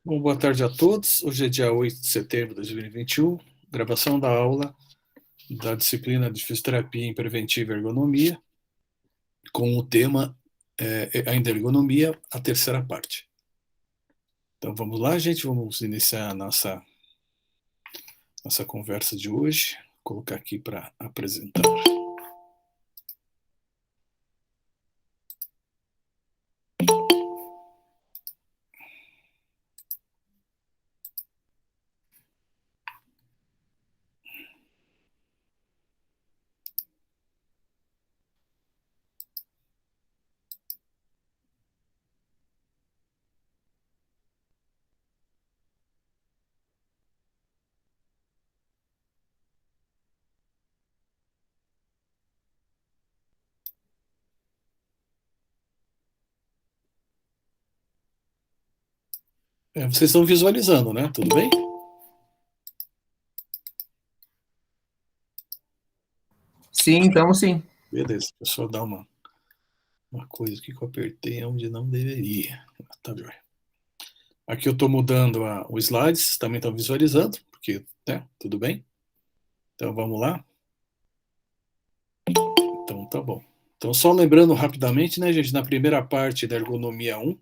Bom, boa tarde a todos. Hoje é dia 8 de setembro de 2021, gravação da aula da disciplina de Fisioterapia em Preventiva e Ergonomia, com o tema ainda ergonomia, a terceira parte. Então vamos lá, gente, vamos iniciar a nossa conversa de hoje. Vou colocar aqui para apresentar. Vocês estão visualizando, né? Tudo bem? Sim, então sim. Beleza, deixa eu só dar uma coisa aqui que eu apertei onde não deveria. Tá bem. Aqui eu estou mudando os slides, também estão visualizando, porque, né, tudo bem? Então vamos lá? Então tá bom. Então só lembrando rapidamente, né, gente, na primeira parte da ergonomia 1,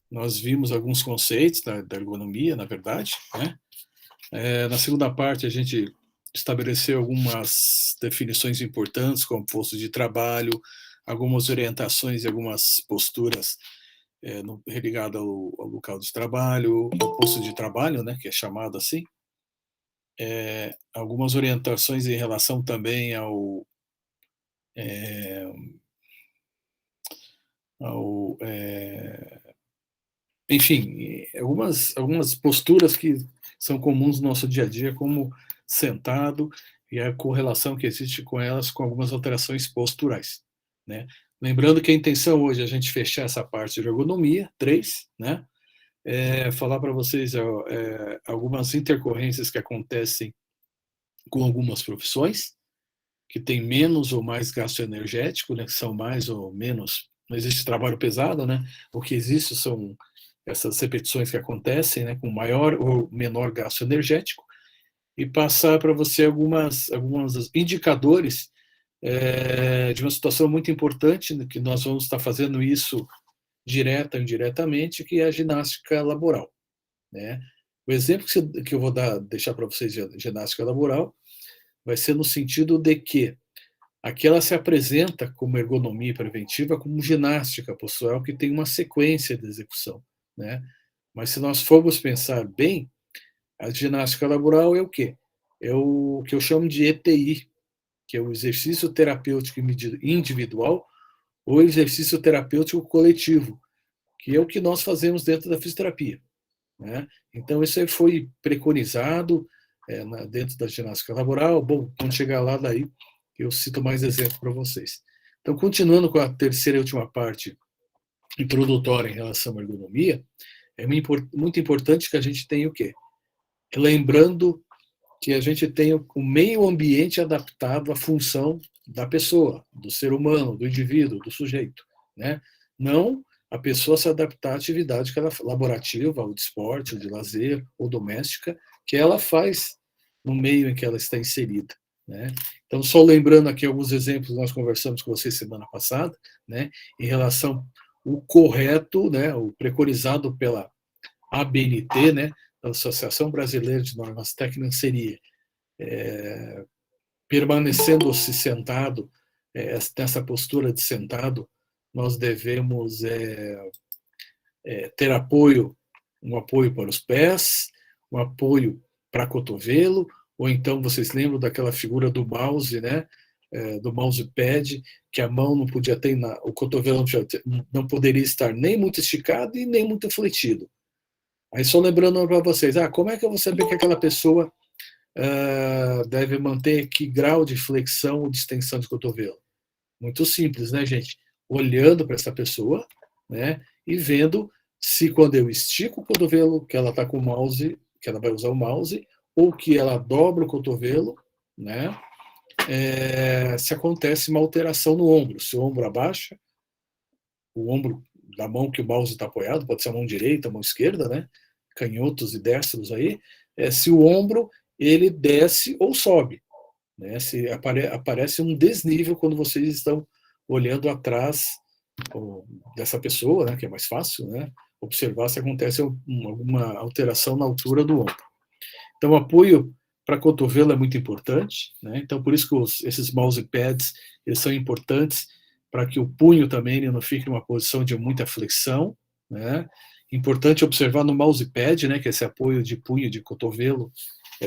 nós vimos alguns conceitos da ergonomia, na verdade, né? Na segunda parte a gente estabeleceu algumas definições importantes, como posto de trabalho, algumas orientações e algumas posturas ligado ao local de trabalho, ao posto de trabalho, né, que é chamado assim, algumas orientações em relação também é, ao enfim, algumas posturas que são comuns no nosso dia a dia, como sentado e a correlação que existe com elas com algumas alterações posturais, né? Lembrando que a intenção hoje é a gente fechar essa parte de ergonomia, 3, né? Falar para vocês algumas intercorrências que acontecem com algumas profissões, que tem menos ou mais gasto energético, né, que são mais ou menos, não existe trabalho pesado, né? O que existe são essas repetições que acontecem, né, com maior ou menor gasto energético, e passar para você alguns indicadores de uma situação muito importante, né, que nós vamos estar fazendo isso direta ou indiretamente, que é a ginástica laboral, né? O exemplo que eu vou deixar para vocês de ginástica laboral vai ser no sentido de que aqui ela se apresenta como ergonomia preventiva, como ginástica postural que tem uma sequência de execução, né? Mas se nós formos pensar bem, a ginástica laboral é o quê? É o que eu chamo de ETI, que é o exercício terapêutico individual ou exercício terapêutico coletivo, que é o que nós fazemos dentro da fisioterapia, né? Então, isso aí foi preconizado dentro da ginástica laboral. Bom, quando chegar lá, daí eu cito mais exemplos para vocês. Então, continuando com a terceira e última parte introdutória em relação à ergonomia, é muito importante que a gente tenha o quê? Lembrando que a gente tenha o meio ambiente adaptado à função da pessoa, do ser humano, do indivíduo, do sujeito, né? Não a pessoa se adaptar à atividade que ela laborativa, ou de esporte, ou de lazer, ou doméstica, que ela faz no meio em que ela está inserida, né? Então, só lembrando aqui alguns exemplos, nós conversamos com vocês semana passada, né, em relação o correto, né, o preconizado pela ABNT, né, a Associação Brasileira de Normas Técnicas, seria permanecendo-se sentado, nessa postura de sentado, nós devemos ter apoio, um apoio para os pés, um apoio para cotovelo, ou então vocês lembram daquela figura do mouse, né? Do mousepad, que a mão não podia ter, o cotovelo não poderia estar nem muito esticado e nem muito fletido. Aí só lembrando para vocês, como é que eu vou saber que aquela pessoa deve manter que grau de flexão ou de extensão de cotovelo? Muito simples, né, gente? Olhando para essa pessoa, né, e vendo se quando eu estico o cotovelo, que ela está com o mouse, que ela vai usar o mouse, ou que ela dobra o cotovelo, né, se acontece uma alteração no ombro, se o ombro abaixa, o ombro da mão que o mouse está apoiado, pode ser a mão direita, a mão esquerda, né? canhotos e destros aí, se o ombro ele desce ou sobe, né? Se aparece um desnível quando vocês estão olhando atrás dessa pessoa, né, que é mais fácil, né, observar se acontece alguma alteração na altura do ombro. Então, o apoio para cotovelo é muito importante, né? Então, por isso que esses mousepads eles são importantes para que o punho também ele não fique numa posição de muita flexão, né? Importante observar no mousepad, né, que é esse apoio de punho de cotovelo,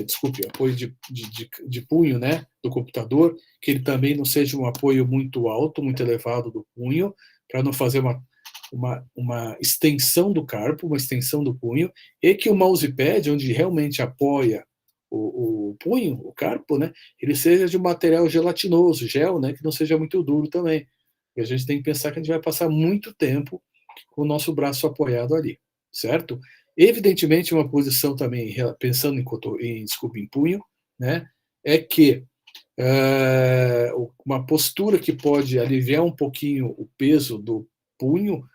desculpe, apoio de punho, né, do computador, que ele também não seja um apoio muito alto, muito elevado do punho, para não fazer uma extensão do carpo, uma extensão do punho, e que o mousepad, onde realmente apoia o punho, o carpo, né, ele seja de um material gelatinoso, gel, né, que não seja muito duro também. E a gente tem que pensar que a gente vai passar muito tempo com o nosso braço apoiado ali, certo? Evidentemente, uma posição também, pensando em punho, né, é que uma postura que pode aliviar um pouquinho o peso do punho,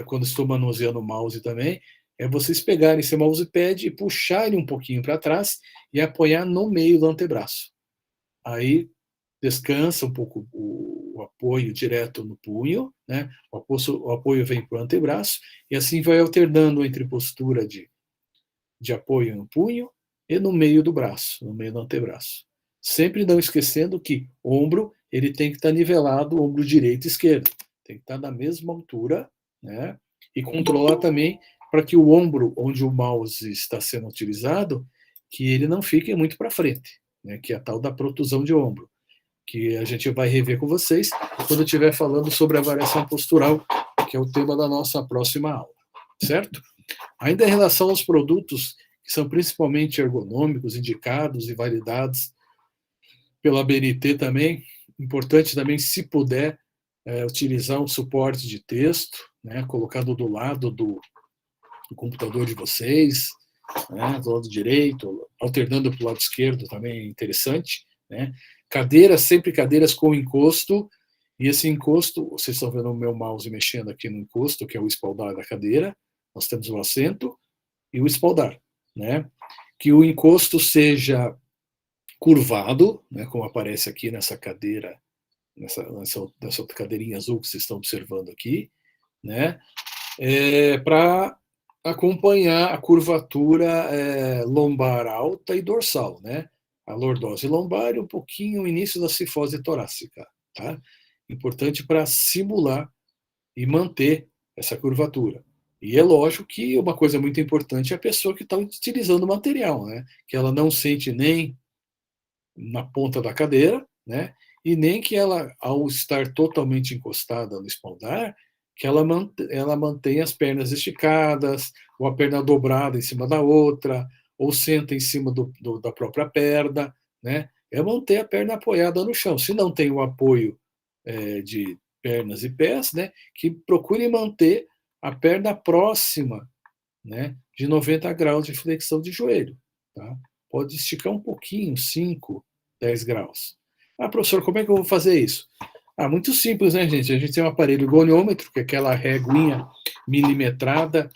quando estou manuseando o mouse também, é vocês pegarem esse mousepad e puxarem um pouquinho para trás e apoiar no meio do antebraço. Aí descansa um pouco o apoio direto no punho, né? O apoio vem para o antebraço, e assim vai alternando entre postura de apoio no punho e no meio do braço, no meio do antebraço. Sempre não esquecendo que ombro ele tem que estar nivelado, ombro direito e esquerdo. Tem que estar na mesma altura, né? E controlar também para que o ombro onde o mouse está sendo utilizado, que ele não fique muito para frente, né? Que é a tal da protusão de ombro, que a gente vai rever com vocês quando eu estiver falando sobre a variação postural, que é o tema da nossa próxima aula, certo? Ainda em relação aos produtos que são principalmente ergonômicos, indicados e validados pela BNT também, importante também, se puder, utilizar um suporte de texto, né, colocado do lado do computador de vocês, né, do lado direito, alternando para o lado esquerdo também é interessante, né. Cadeiras, sempre cadeiras com encosto, e esse encosto, vocês estão vendo o meu mouse mexendo aqui no encosto, que é o espaldar da cadeira, nós temos o assento e o espaldar, né. Que o encosto seja curvado, né, como aparece aqui nessa cadeira, nessa cadeirinha azul que vocês estão observando aqui, né, para acompanhar a curvatura lombar alta e dorsal, né, a lordose lombar e um pouquinho o início da cifose torácica, tá? Importante para simular e manter essa curvatura. E é lógico que uma coisa muito importante é a pessoa que está utilizando o material, né, que ela não sente nem na ponta da cadeira, né? E nem que ela, ao estar totalmente encostada no espaldar, que ela mantenha as pernas esticadas, ou a perna dobrada em cima da outra, ou senta em cima da própria perna, né? É manter a perna apoiada no chão. Se não tem o apoio de pernas e pés, né? Que procure manter a perna próxima, né? De 90 graus de flexão de joelho, tá? Pode esticar um pouquinho, 5, 10 graus. Ah, professor, como é que eu vou fazer isso? Ah, muito simples, né, gente? A gente tem um aparelho goniômetro, que é aquela reguinha milimetrada,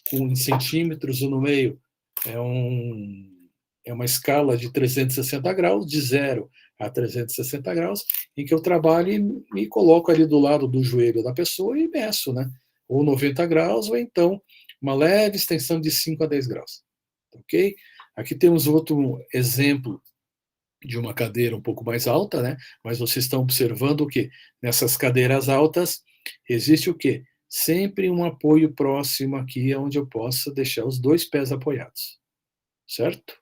com centímetros no meio. É uma escala de 360 graus, de 0 a 360 graus, em que eu trabalho e me coloco ali do lado do joelho da pessoa e meço, né? Ou 90 graus, ou então uma leve extensão de 5 a 10 graus. Ok? Aqui temos outro exemplo de uma cadeira um pouco mais alta, né? Mas vocês estão observando o quê? Nessas cadeiras altas existe o quê? Sempre um apoio próximo aqui, onde eu possa deixar os dois pés apoiados, certo?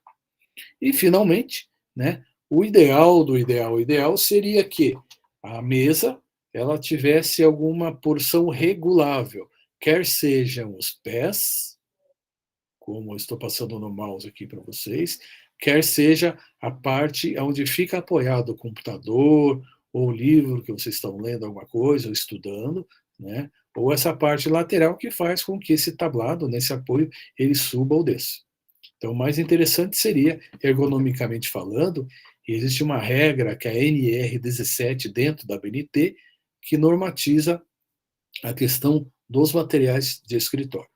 E finalmente, né? O ideal seria que a mesa ela tivesse alguma porção regulável, quer sejam os pés, como eu estou passando no mouse aqui para vocês, quer seja a parte onde fica apoiado o computador, ou o livro que vocês estão lendo alguma coisa, ou estudando, né? Ou essa parte lateral que faz com que esse tablado, nesse apoio, ele suba ou desça. Então, o mais interessante seria, ergonomicamente falando, existe uma regra, que é a NR17 dentro da BNT, que normatiza a questão dos materiais de escritório.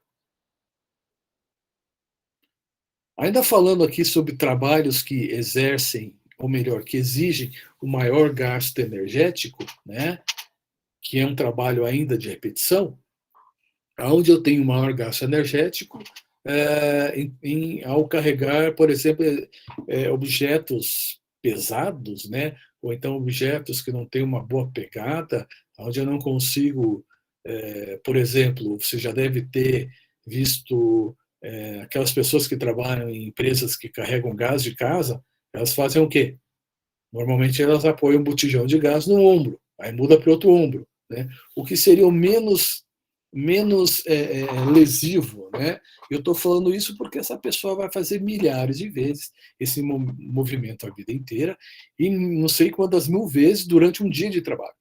Ainda falando aqui sobre trabalhos que exercem, ou melhor, que exigem o maior gasto energético, né, que é um trabalho ainda de repetição, onde eu tenho maior gasto energético, ao carregar, por exemplo, objetos pesados, né? Ou então objetos que não têm uma boa pegada, onde eu não consigo, por exemplo, você já deve ter visto aquelas pessoas que trabalham em empresas que carregam gás de casa, elas fazem o quê? Normalmente elas apoiam um botijão de gás no ombro, aí muda para outro ombro, né? O que seria o menos lesivo, né? Eu estou falando isso porque essa pessoa vai fazer milhares de vezes esse movimento a vida inteira e não sei quantas mil vezes durante um dia de trabalho.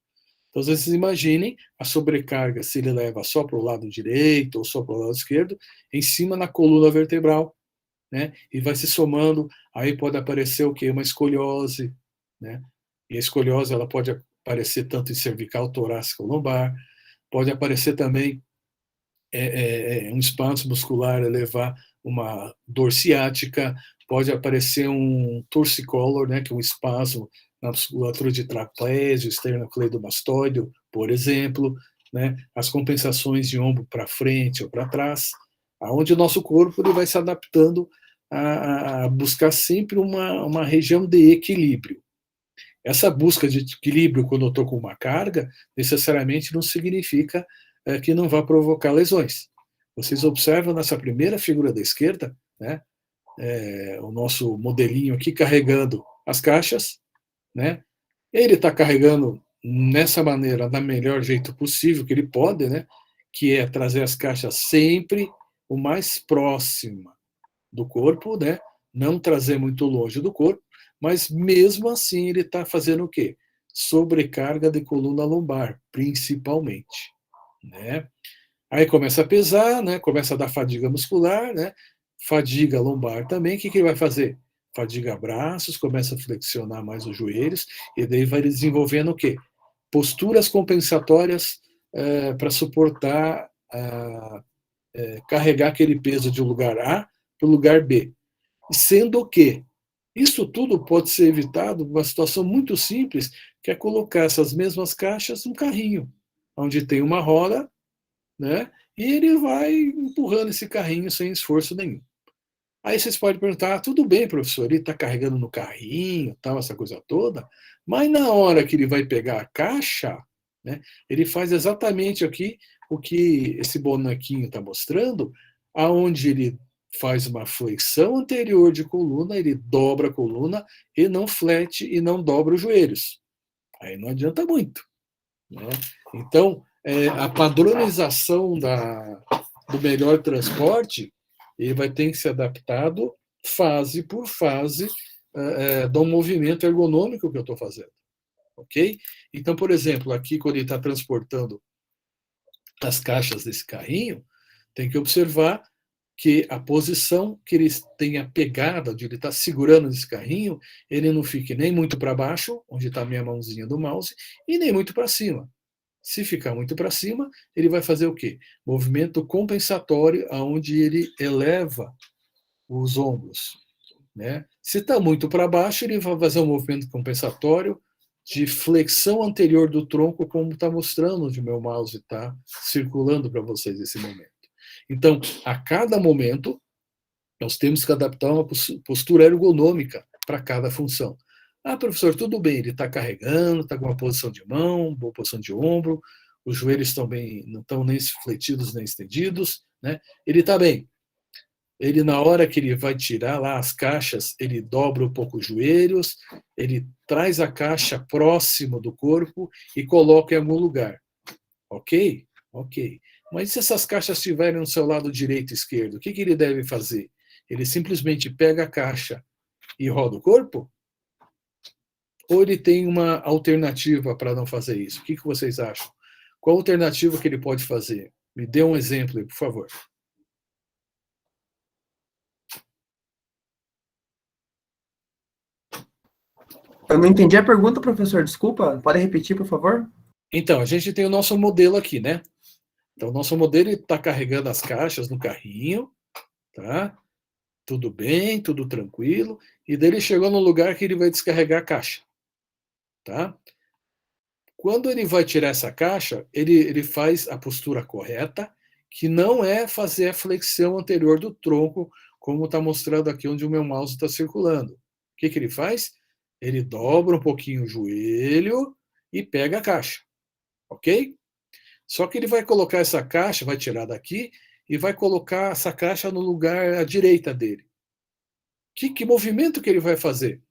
Então, vocês imaginem a sobrecarga se ele leva só para o lado direito ou só para o lado esquerdo, em cima na coluna vertebral, né? E vai se somando, aí pode aparecer o quê? Uma escoliose, né? E a escoliose ela pode aparecer tanto em cervical, torácica ou lombar, pode aparecer também um espasmo muscular, levar uma dor ciática, pode aparecer um torcicolor, né, que é um espasmo na musculatura de trapézio, esternocleidomastoideo, por exemplo, né, as compensações de ombro para frente ou para trás, aonde o nosso corpo ele vai se adaptando a buscar sempre uma região de equilíbrio. Essa busca de equilíbrio, quando eu estou com uma carga, necessariamente não significa que não vai provocar lesões. Vocês observam nessa primeira figura da esquerda, né, o nosso modelinho aqui carregando as caixas, né? Ele está carregando nessa maneira, da melhor jeito possível que ele pode, né? Que é trazer as caixas sempre o mais próxima do corpo, né? Não trazer muito longe do corpo, mas mesmo assim ele está fazendo o quê? Sobrecarga de coluna lombar, principalmente, né? Aí começa a pesar, né? Começa a dar fadiga muscular, né? Fadiga lombar também. O que ele vai fazer? Fadiga braços, começa a flexionar mais os joelhos, e daí vai desenvolvendo o quê? Posturas compensatórias para suportar, carregar aquele peso de um lugar A para o lugar B. Sendo que isso tudo pode ser evitado numa situação muito simples, que é colocar essas mesmas caixas num carrinho, onde tem uma roda, né? E ele vai empurrando esse carrinho sem esforço nenhum. Aí vocês podem perguntar, tudo bem, professor, ele está carregando no carrinho, tal, essa coisa toda, mas na hora que ele vai pegar a caixa, né, ele faz exatamente aqui o que esse bonequinho está mostrando, aonde ele faz uma flexão anterior de coluna, ele dobra a coluna e não flete e não dobra os joelhos. Aí não adianta muito, né? Então, a padronização do melhor transporte, ele vai ter que ser adaptado fase por fase do movimento ergonômico que eu estou fazendo. Ok? Então, por exemplo, aqui quando ele está transportando as caixas desse carrinho, tem que observar que a posição que ele tem a pegada, onde ele está segurando esse carrinho, ele não fique nem muito para baixo, onde está a minha mãozinha do mouse, e nem muito para cima. Se ficar muito para cima, ele vai fazer o quê? Movimento compensatório, onde ele eleva os ombros, né? Se está muito para baixo, ele vai fazer um movimento compensatório de flexão anterior do tronco, como está mostrando onde o meu mouse está circulando para vocês nesse momento. Então, a cada momento, nós temos que adaptar uma postura ergonômica para cada função. Ah, professor, tudo bem, ele está carregando, está com uma posição de mão, boa posição de ombro, os joelhos estão bem, não estão nem fletidos nem estendidos, né? Ele está bem. Ele, na hora que ele vai tirar lá as caixas, ele dobra um pouco os joelhos, ele traz a caixa próximo do corpo e coloca em algum lugar. Ok? Ok. Mas se essas caixas estiverem no seu lado direito e esquerdo, o que ele deve fazer? Ele simplesmente pega a caixa e roda o corpo? Ou ele tem uma alternativa para não fazer isso? O que vocês acham? Qual a alternativa que ele pode fazer? Me dê um exemplo aí, por favor. Eu não entendi a pergunta, professor. Desculpa. Pode repetir, por favor? Então, a gente tem o nosso modelo aqui, né? Então, o nosso modelo está carregando as caixas no carrinho, tá? tudo bem, tudo tranquilo, e daí ele chegou no lugar que ele vai descarregar a caixa, tá? Quando ele vai tirar essa caixa, ele faz a postura correta, que não é fazer a flexão anterior do tronco, como está mostrado aqui onde o meu mouse está circulando. O que, que ele faz? Ele dobra um pouquinho o joelho e pega a caixa, ok? Só que ele vai colocar essa caixa, vai tirar daqui e vai colocar essa caixa no lugar à direita dele. Que movimento que ele vai fazer?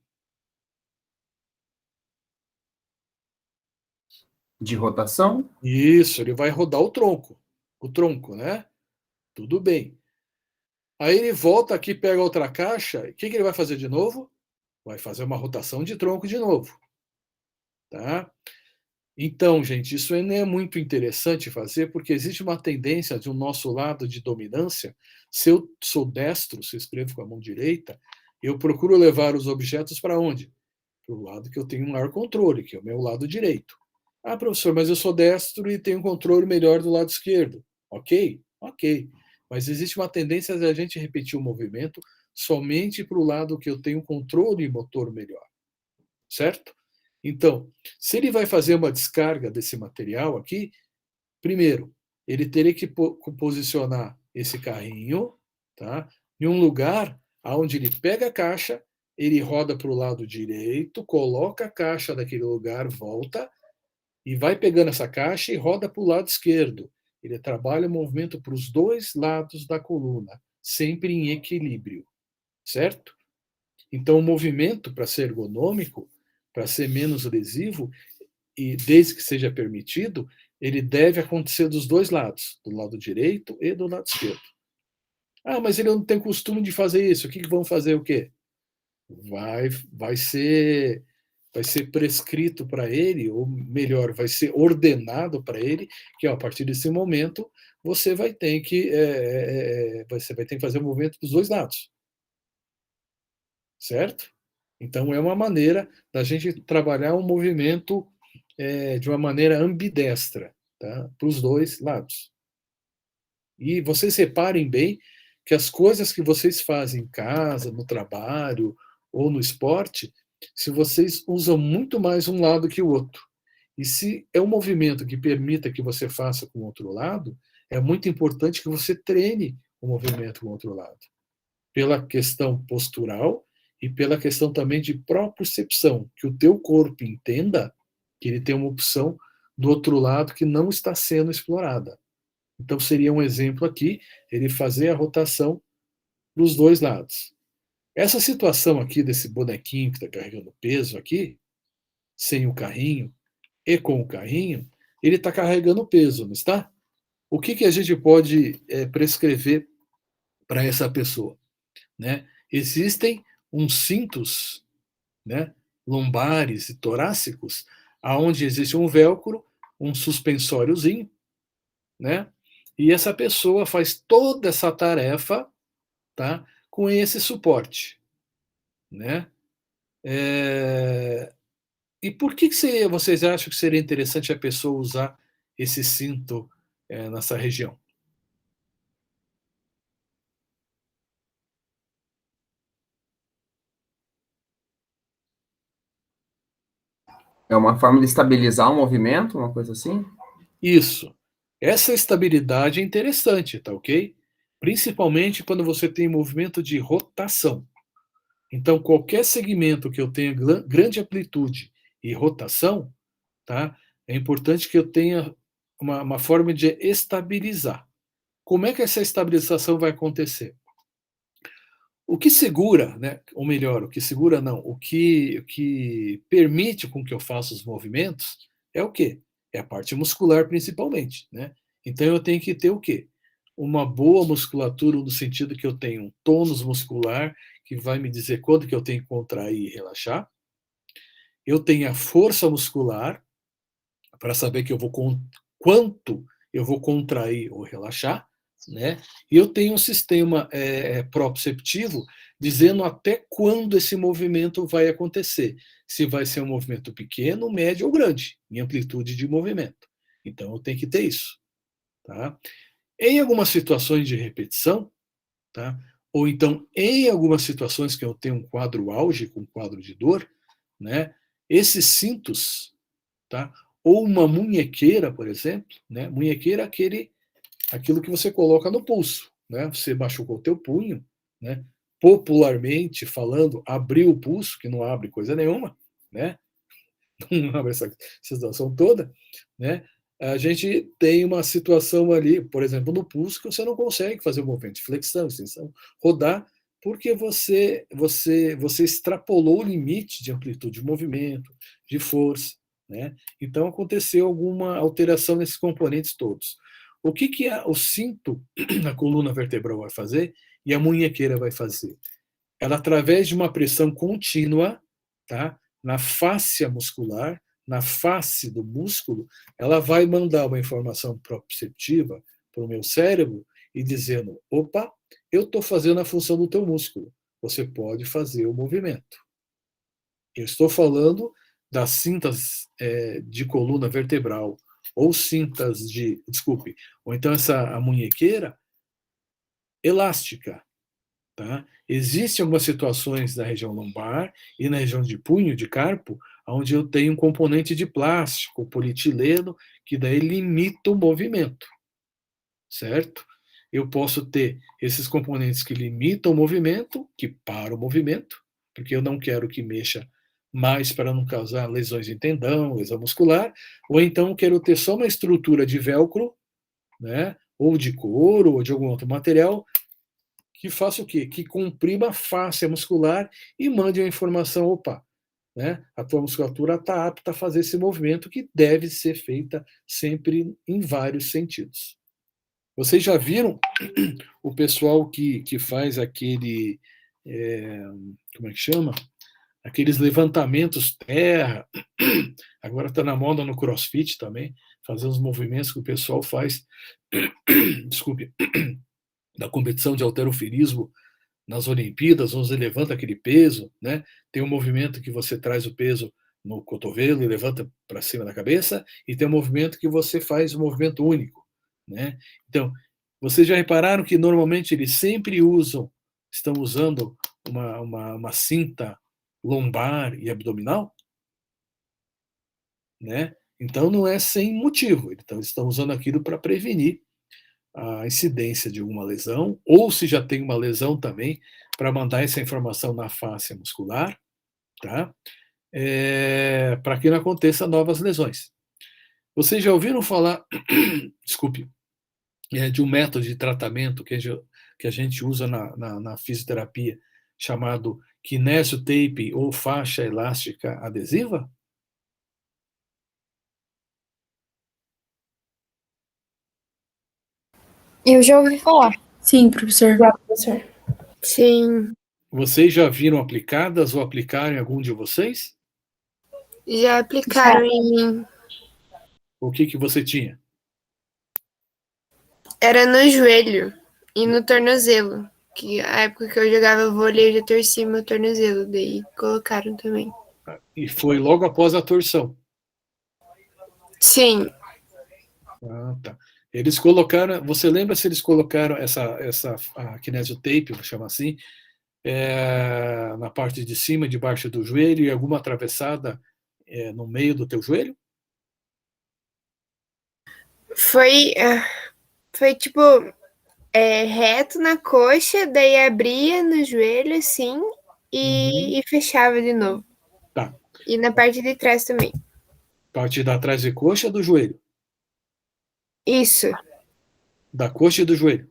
De rotação? Isso, ele vai rodar o tronco, né? Tudo bem. Aí ele volta aqui, pega outra caixa, o que ele vai fazer de novo? Vai fazer uma rotação de tronco de novo, tá? Então, gente, isso não é muito interessante fazer, porque existe uma tendência de um nosso lado de dominância. Se eu sou destro, se eu escrevo com a mão direita, eu procuro levar os objetos para onde? Para o lado que eu tenho um maior controle, que é o meu lado direito. Ah, professor, mas eu sou destro e tenho um controle melhor do lado esquerdo. Ok? Ok. Mas existe uma tendência de a gente repetir o movimento somente para o lado que eu tenho controle motor melhor. Certo? Então, se ele vai fazer uma descarga desse material aqui, primeiro, ele teria que posicionar esse carrinho, tá, em um lugar onde ele pega a caixa, ele roda para o lado direito, coloca a caixa daquele lugar, volta, e vai pegando essa caixa e roda para o lado esquerdo. Ele trabalha o movimento para os dois lados da coluna, sempre em equilíbrio, certo? Então, o movimento, para ser ergonômico, para ser menos lesivo, e desde que seja permitido, ele deve acontecer dos dois lados, do lado direito e do lado esquerdo. Ah, mas ele não tem costume de fazer isso. O que vão fazer o quê? Vai, vai ser vai ser prescrito para ele, ou melhor, vai ser ordenado para ele que ó, a partir desse momento você vai ter que você vai ter que fazer o movimento dos dois lados, certo? Então é uma maneira da gente trabalhar um movimento de uma maneira ambidestra, tá? Para os dois lados. E vocês reparem bem que as coisas que vocês fazem em casa, no trabalho ou no esporte, se vocês usam muito mais um lado que o outro. E se é um movimento que permita que você faça com o outro lado, é muito importante que você treine o movimento com o outro lado. Pela questão postural e pela questão também de propriocepção, que o teu corpo entenda que ele tem uma opção do outro lado que não está sendo explorada. Então, seria um exemplo aqui, ele fazer a rotação dos dois lados. Essa situação aqui desse bonequinho que está carregando peso aqui, sem o carrinho e com o carrinho, ele está carregando peso, não está? O que a gente pode prescrever para essa pessoa? Né? Existem uns cintos, né, lombares e torácicos, aonde existe um velcro, um suspensóriozinho, né? E essa pessoa faz toda essa tarefa, tá, com esse suporte, né? E por que vocês acham que seria interessante a pessoa usar esse cinto nessa região? É uma forma de estabilizar o movimento, uma coisa assim? Isso. Essa estabilidade é interessante, tá ok? Principalmente quando você tem movimento de rotação. Então, qualquer segmento que eu tenha grande amplitude e rotação, tá? É importante que eu tenha uma forma de estabilizar. Como é que essa estabilização vai acontecer? O que segura, né? Ou melhor, o que segura não, o que permite com que eu faça os movimentos é o quê? É a parte muscular principalmente, né? Então eu tenho que ter o quê? Uma boa musculatura no sentido que eu tenho um tônus muscular que vai me dizer quando que eu tenho que contrair e relaxar. Eu tenho a força muscular para saber que eu vou quanto eu vou contrair ou relaxar, né? E eu tenho um sistema proprioceptivo dizendo até quando esse movimento vai acontecer. Se vai ser um movimento pequeno, médio ou grande, em amplitude de movimento. Então eu tenho que ter isso, tá? Em algumas situações de repetição, tá? ou então, em algumas situações que eu tenho um quadro álgico, um quadro de dor, né, esses cintos, tá? Ou uma munhequeira, por exemplo, né? Munhequeira é aquilo que você coloca no pulso, né? Você machucou o teu punho, né? Popularmente falando, abriu o pulso, que não abre coisa nenhuma, né? Não abre essa situação toda, né? A gente tem uma situação ali, por exemplo, no pulso, que você não consegue fazer o movimento de flexão, extensão, rodar, porque você extrapolou o limite de amplitude de movimento, de força, né? Então aconteceu alguma alteração nesses componentes todos. O que o cinto na coluna vertebral vai fazer e a munhequeira vai fazer? Ela, através de uma pressão contínua, tá, na fáscia muscular, na face do músculo, ela vai mandar uma informação proprioceptiva para o meu cérebro e dizendo: opa, eu estou fazendo a função do teu músculo, você pode fazer o movimento. Eu estou falando das cintas de coluna vertebral, ou cintas de, desculpe, ou então a munhequeira elástica. Tá? Existem algumas situações na região lombar e na região de punho, de carpo, onde eu tenho um componente de plástico, polietileno, que daí limita o movimento, certo? Eu posso ter esses componentes que limitam o movimento, que param o movimento, porque eu não quero que mexa mais para não causar lesões em tendão, lesão muscular, ou então quero ter só uma estrutura de velcro, né? Ou de couro, ou de algum outro material, que faça o quê? Que comprima a face muscular e mande a informação: opa, né? A tua musculatura está apta a fazer esse movimento, que deve ser feita sempre em vários sentidos. Vocês já viram o pessoal que faz aquele, como é que chama? Aqueles levantamentos terra, agora está na moda no CrossFit também, fazer os movimentos que o pessoal faz, desculpe, da competição de halterofilismo nas Olimpíadas, onde você levanta aquele peso, né? Tem um movimento que você traz o peso no cotovelo e levanta para cima da cabeça, e tem um movimento que você faz um movimento único, né? Então, vocês já repararam que normalmente eles sempre estão usando uma cinta lombar e abdominal, né? Então não é sem motivo, então eles estão usando aquilo para prevenir a incidência de uma lesão, ou se já tem uma lesão também, para mandar essa informação na face muscular, tá? Para que não aconteça novas lesões. Vocês já ouviram falar, desculpe, de um método de tratamento que a gente usa na fisioterapia, chamado kinesiotape ou faixa elástica adesiva? Eu já ouvi falar. Sim, professor. Já, professor. Sim. Vocês já viram aplicadas ou aplicaram em algum de vocês? Já aplicaram em mim. O que você tinha? Era no joelho e no tornozelo. Que a época que eu jogava vôlei, eu já torci meu tornozelo. Daí colocaram também. E foi logo após a torção? Sim. Ah, tá. Eles colocaram, você lembra se eles colocaram a kinesiotape, vou chamar assim, na parte de cima, debaixo do joelho, e alguma atravessada no meio do teu joelho? Foi tipo reto na coxa, daí abria no joelho assim e fechava de novo. Tá. E na parte de trás também. Parte da trás de coxa do joelho? Isso. Da coxa e do joelho?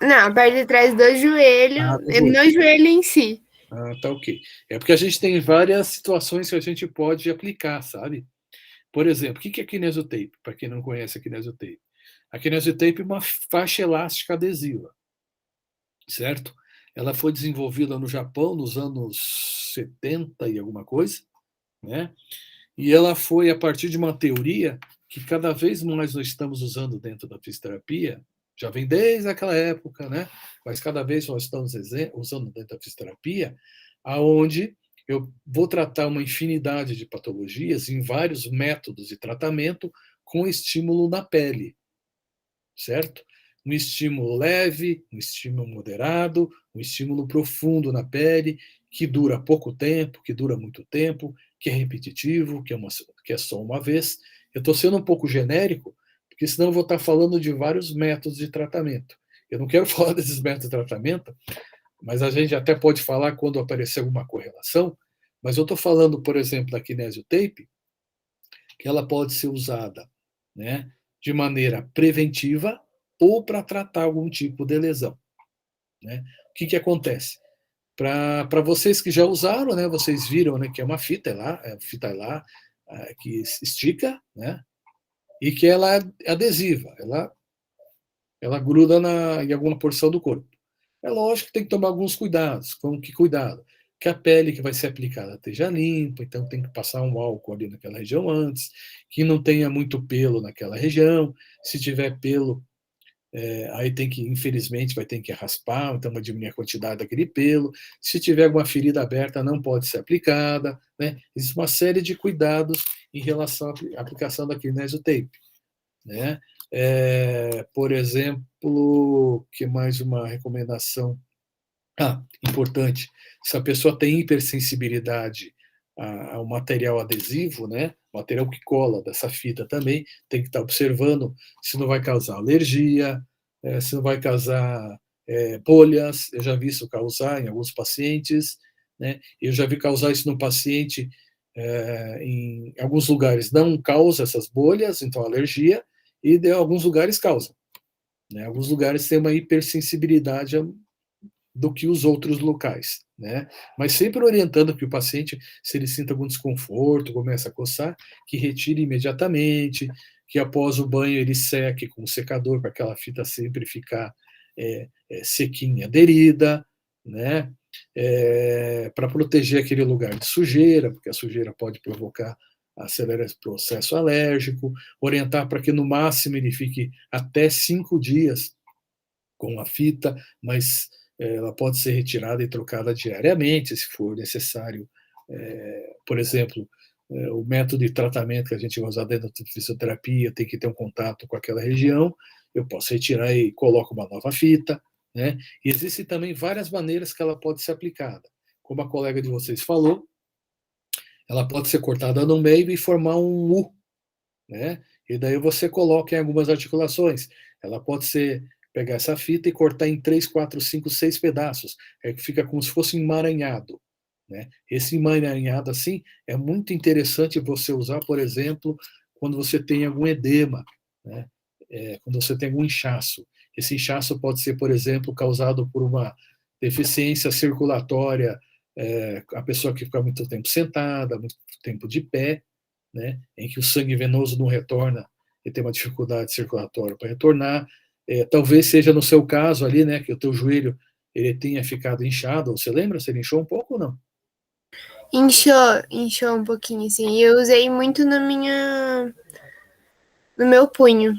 Não, a parte de trás do joelho, no joelho em si. Ah, tá, ok. É porque a gente tem várias situações que a gente pode aplicar, sabe? Por exemplo, o que é kinesiotape? Para quem não conhece a kinesiotape. A kinesiotape é uma faixa elástica adesiva, certo? Ela foi desenvolvida no Japão nos anos 70 e alguma coisa, né? E ela foi a partir de uma teoria que cada vez mais nós estamos usando dentro da fisioterapia, já vem desde aquela época, né? Mas cada vez nós estamos usando dentro da fisioterapia, aonde eu vou tratar uma infinidade de patologias em vários métodos de tratamento com estímulo na pele, certo? um estímulo leve, um estímulo moderado, um estímulo profundo na pele, que dura pouco tempo, que dura muito tempo, que é repetitivo, que é só uma vez. Eu estou sendo um pouco genérico, porque senão eu vou estar falando de vários métodos de tratamento. Eu não quero falar desses métodos de tratamento, mas a gente até pode falar quando aparecer alguma correlação, mas eu estou falando, por exemplo, da kinesiotape, que ela pode ser usada, né, de maneira preventiva ou para tratar algum tipo de lesão. Né? O que acontece? Para vocês que já usaram, né, vocês viram, né, que é uma fita lá, que estica, né, e que ela é adesiva, ela gruda em alguma porção do corpo. É lógico que tem que tomar alguns cuidados. Como que cuidado? Que a pele que vai ser aplicada esteja limpa, então tem que passar um álcool ali naquela região antes, que não tenha muito pelo naquela região. Se tiver pelo, aí tem que, infelizmente, vai ter que raspar, então vai diminuir a quantidade daquele pelo. Se tiver alguma ferida aberta, não pode ser aplicada. Né? Existe uma série de cuidados em relação à aplicação da kinesiotape. Né? Por exemplo, que mais uma recomendação importante, se a pessoa tem hipersensibilidade ao material adesivo, né, material que cola dessa fita também, tem que estar observando se não vai causar alergia, se não vai causar bolhas. Eu já vi isso causar em alguns pacientes, né? Eu já vi causar isso no paciente em alguns lugares não causa essas bolhas, então alergia, e em alguns lugares causa. Né? Alguns lugares têm uma hipersensibilidade do que os outros locais. Né? Mas sempre orientando que o paciente, se ele sinta algum desconforto, começa a coçar, que retire imediatamente, que após o banho ele seque com o secador, para aquela fita sempre ficar sequinha, aderida, né? Para proteger aquele lugar de sujeira, porque a sujeira pode provocar acelera o processo alérgico, orientar para que no máximo ele fique até 5 dias com a fita, mas ela pode ser retirada e trocada diariamente, se for necessário. Por exemplo, o método de tratamento que a gente vai usar dentro da fisioterapia tem que ter um contato com aquela região, eu posso retirar e coloco uma nova fita. Né? E existem também várias maneiras que ela pode ser aplicada. Como a colega de vocês falou, ela pode ser cortada no meio e formar um U. Né? E daí você coloca em algumas articulações. Ela pode ser pegar essa fita e cortar em 3, 4, 5, 6 pedaços. Fica como se fosse um emaranhado. Né? Esse emaranhado assim é muito interessante você usar, por exemplo, quando você tem algum edema, né? Quando você tem algum inchaço. Esse inchaço pode ser, por exemplo, causado por uma deficiência circulatória, a pessoa que fica muito tempo sentada, muito tempo de pé, né? Em que o sangue venoso não retorna, e tem uma dificuldade circulatória para retornar. Talvez seja no seu caso ali, né, que o teu joelho ele tenha ficado inchado. Você lembra se ele inchou um pouco ou não? Inchou um pouquinho, assim. Eu usei muito no meu punho.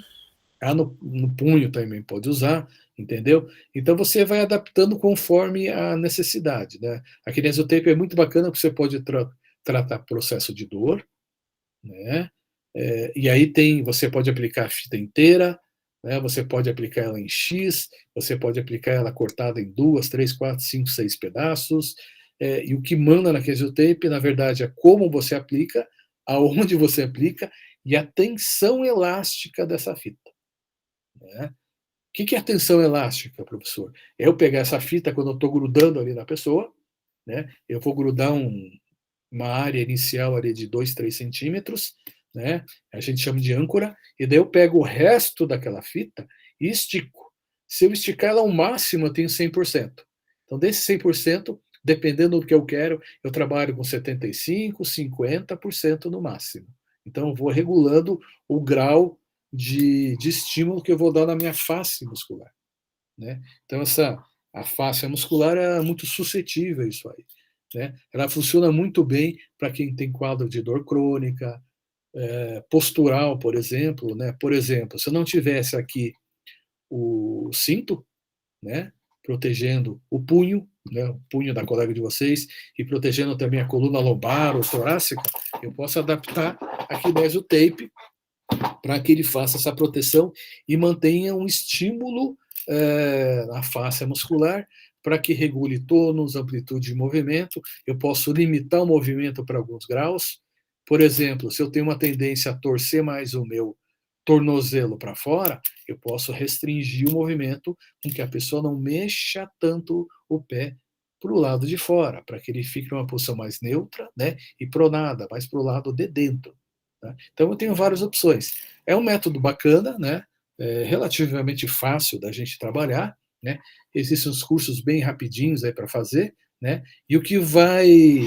No punho também pode usar, entendeu? Então você vai adaptando conforme a necessidade, né? A kinesiotape é muito bacana porque você pode tratar processo de dor, né? E aí você pode aplicar a fita inteira, né? Você pode aplicar ela em X, você pode aplicar ela cortada em 2, 3, 4, 5, 6 pedaços. E o que manda na kinesiotape, na verdade, é como você aplica, aonde você aplica e a tensão elástica dessa fita. Né? O que é a tensão elástica, professor? É eu pegar essa fita quando eu estou grudando ali na pessoa, né? Eu vou grudar uma área inicial ali de 2, 3 centímetros, né? A gente chama de âncora, e daí eu pego o resto daquela fita e estico. Se eu esticar ela ao máximo, eu tenho 100%. Então, desse 100%, dependendo do que eu quero, eu trabalho com 75%, 50% no máximo. Então, eu vou regulando o grau de estímulo que eu vou dar na minha face muscular. Né? Então, a face muscular é muito suscetível a isso aí. Né? Ela funciona muito bem para quem tem quadro de dor crônica, postural, por exemplo. Né? Por exemplo, se eu não tivesse aqui o cinto, né, protegendo o punho, né, o punho da colega de vocês, e protegendo também a coluna lombar ou torácica, eu posso adaptar a kinesiotape para que ele faça essa proteção e mantenha um estímulo na face muscular, para que regule tônus, amplitude de movimento. Eu posso limitar o movimento para alguns graus. Por exemplo, se eu tenho uma tendência a torcer mais o meu tornozelo para fora, eu posso restringir o movimento com que a pessoa não mexa tanto o pé para o lado de fora, para que ele fique numa posição mais neutra, né, e pronada, mais para o lado de dentro. Tá? Então, eu tenho várias opções. É um método bacana, né, relativamente fácil da gente trabalhar, né? Existem uns cursos bem rapidinhos aí para fazer, né? E o que vai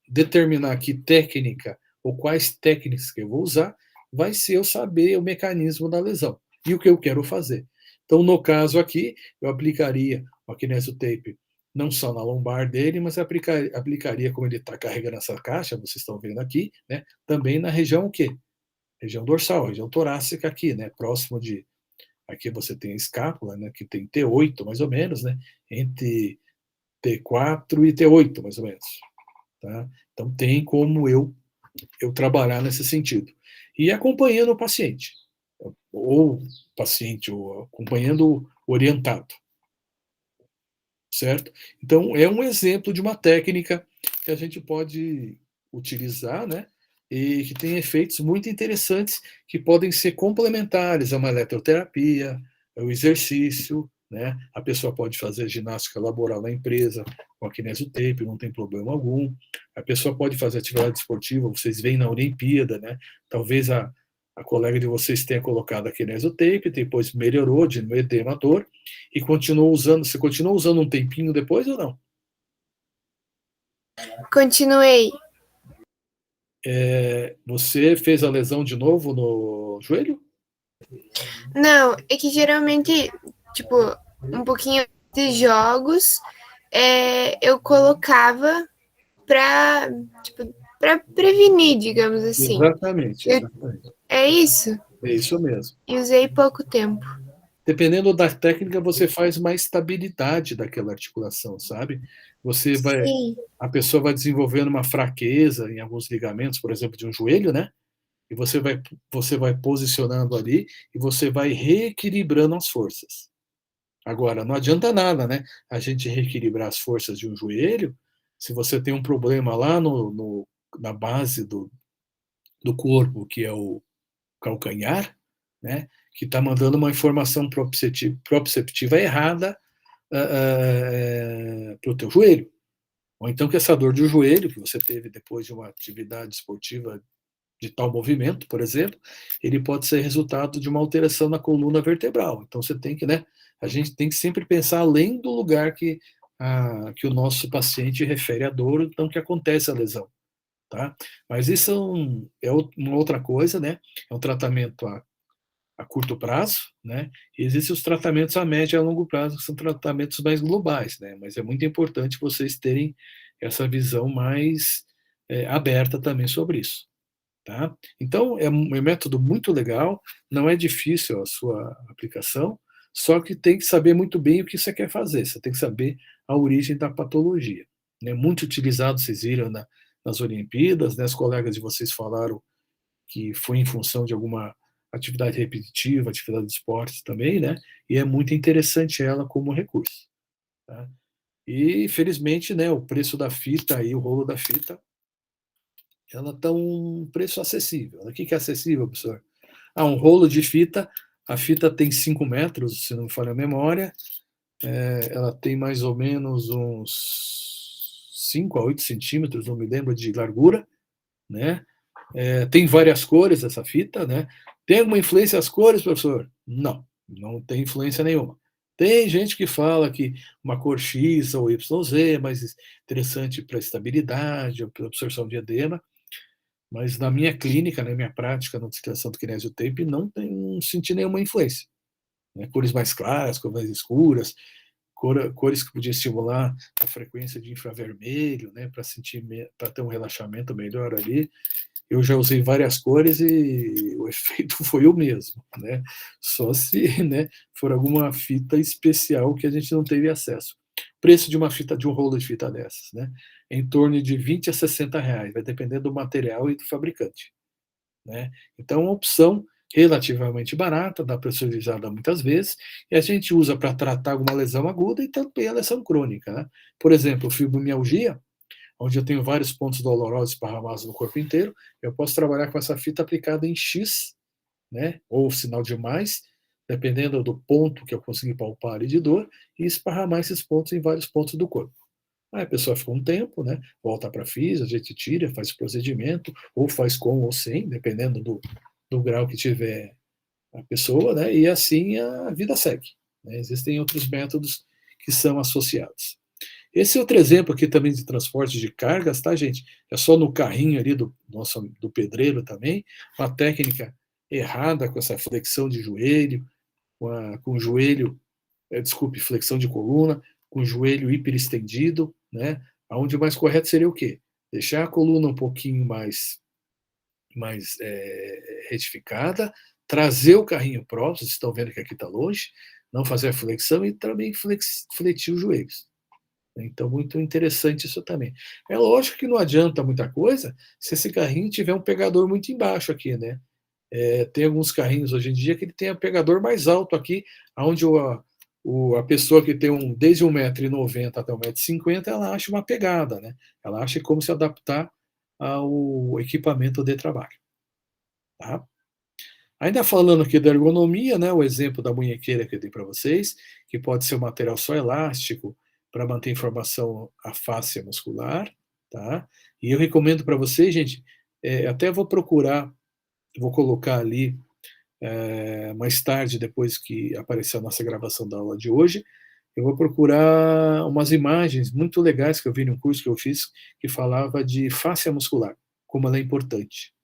determinar que técnica ou quais técnicas que eu vou usar vai ser eu saber o mecanismo da lesão e o que eu quero fazer. Então, no caso aqui, eu aplicaria o kinesiotape não só na lombar dele, mas aplicaria, como ele está carregando essa caixa, vocês estão vendo aqui, né? Também na região o quê? Região dorsal, região torácica aqui, né? Próximo de... Aqui você tem a escápula, né? Que tem T8, mais ou menos, né? Entre T4 e T8, mais ou menos. Tá? Então, tem como eu trabalhar nesse sentido. E acompanhando o paciente, ou acompanhando o orientado, certo? Então, é um exemplo de uma técnica que a gente pode utilizar, né? E que tem efeitos muito interessantes que podem ser complementares a uma eletroterapia, ao exercício, né? A pessoa pode fazer ginástica laboral na empresa com a kinesiotape, não tem problema algum. A pessoa pode fazer atividade esportiva, vocês veem na Olimpíada, né? Talvez a colega de vocês tenha colocado a kinesiotape, depois melhorou de edema dor e continuou usando. Você continuou usando um tempinho depois ou não? Continuei. Você fez a lesão de novo no joelho? Não, é que geralmente, tipo, um pouquinho de jogos eu colocava para prevenir, digamos assim. Exatamente. É isso? É isso mesmo. E usei pouco tempo. Dependendo da técnica, você faz mais estabilidade daquela articulação, sabe? Sim. A pessoa vai desenvolvendo uma fraqueza em alguns ligamentos, por exemplo, de um joelho, né? E você vai posicionando ali e você vai reequilibrando as forças. Agora, não adianta nada, né? A gente reequilibrar as forças de um joelho, se você tem um problema lá na base do corpo, que é o calcanhar, né? Que está mandando uma informação proprioceptiva errada para o teu joelho. Ou então que essa dor de joelho que você teve depois de uma atividade esportiva de tal movimento, por exemplo, ele pode ser resultado de uma alteração na coluna vertebral. Então você tem que, né? A gente tem que sempre pensar além do lugar que o nosso paciente refere a dor, então que acontece a lesão, tá? Mas isso é uma outra coisa, né? É um tratamento a curto prazo, né? E existem os tratamentos a médio e a longo prazo, que são tratamentos mais globais, né? Mas é muito importante vocês terem essa visão mais aberta também sobre isso. Tá? Então, é um método muito legal, não é difícil a sua aplicação, só que tem que saber muito bem o que você quer fazer, você tem que saber a origem da patologia. Né? Muito utilizado, vocês viram nas Olimpíadas, né? Os colegas de vocês falaram que foi em função de alguma atividade repetitiva, atividade de esportes também, né? E é muito interessante ela como recurso. Tá? E, felizmente, né, o preço da fita e o rolo da fita ela está um preço acessível. O que é acessível, professor? Um rolo de fita, a fita tem 5 metros, se não me falha a memória, ela tem mais ou menos uns 5 a 8 centímetros, não me lembro, de largura, né? Tem várias cores essa fita, né? Tem alguma influência as cores, professor? Não, não tem influência nenhuma. Tem gente que fala que uma cor X ou YZ é mais interessante para estabilidade, ou para absorção de edema, mas na minha clínica, na minha prática na utilização do kinesiotape, não senti nenhuma influência. Né? Cores mais claras, cores mais escuras, cores que podiam estimular a frequência de infravermelho, né, para ter um relaxamento melhor ali. Eu já usei várias cores e o efeito foi o mesmo, né? Só se, né, for alguma fita especial que a gente não teve acesso. Preço de um rolo de fita dessas, né? Em torno de 20 a 60 reais, vai depender do material e do fabricante, né? Então, é uma opção relativamente barata, dá para ser utilizada muitas vezes, e a gente usa para tratar alguma lesão aguda e também a lesão crônica, né? Por exemplo, fibromialgia, onde eu tenho vários pontos dolorosos esparramados no corpo inteiro, eu posso trabalhar com essa fita aplicada em X, né? Ou sinal de mais, dependendo do ponto que eu conseguir palpar ali de dor, e esparramar esses pontos em vários pontos do corpo. Aí a pessoa fica um tempo, né? Volta para a física, a gente tira, faz o procedimento, ou faz com ou sem, dependendo do grau que tiver a pessoa, né? E assim a vida segue, né? Existem outros métodos que são associados. Esse outro exemplo aqui também de transporte de cargas, tá, gente? É só no carrinho ali do pedreiro também, uma técnica errada com essa flexão de joelho, com o joelho, desculpe, flexão de coluna, com o joelho hiperestendido, né? Onde o mais correto seria o quê? Deixar a coluna um pouquinho mais retificada, trazer o carrinho próximo, vocês estão vendo que aqui está longe, não fazer a flexão e também fletir os joelhos. Então, muito interessante isso também. É lógico que não adianta muita coisa se esse carrinho tiver um pegador muito embaixo aqui, né? Tem alguns carrinhos hoje em dia que ele tem um pegador mais alto aqui, onde a pessoa que tem desde 1,90 m até 1,50 m, ela acha uma pegada, né? Ela acha como se adaptar ao equipamento de trabalho. Tá? Ainda falando aqui da ergonomia, né, o exemplo da munhequeira que eu dei para vocês, que pode ser um material só elástico para manter a informação à fáscia muscular, tá? E eu recomendo para vocês, gente, até vou procurar, vou colocar ali mais tarde, depois que aparecer a nossa gravação da aula de hoje, eu vou procurar umas imagens muito legais que eu vi num curso que eu fiz, que falava de fáscia muscular, como ela é importante.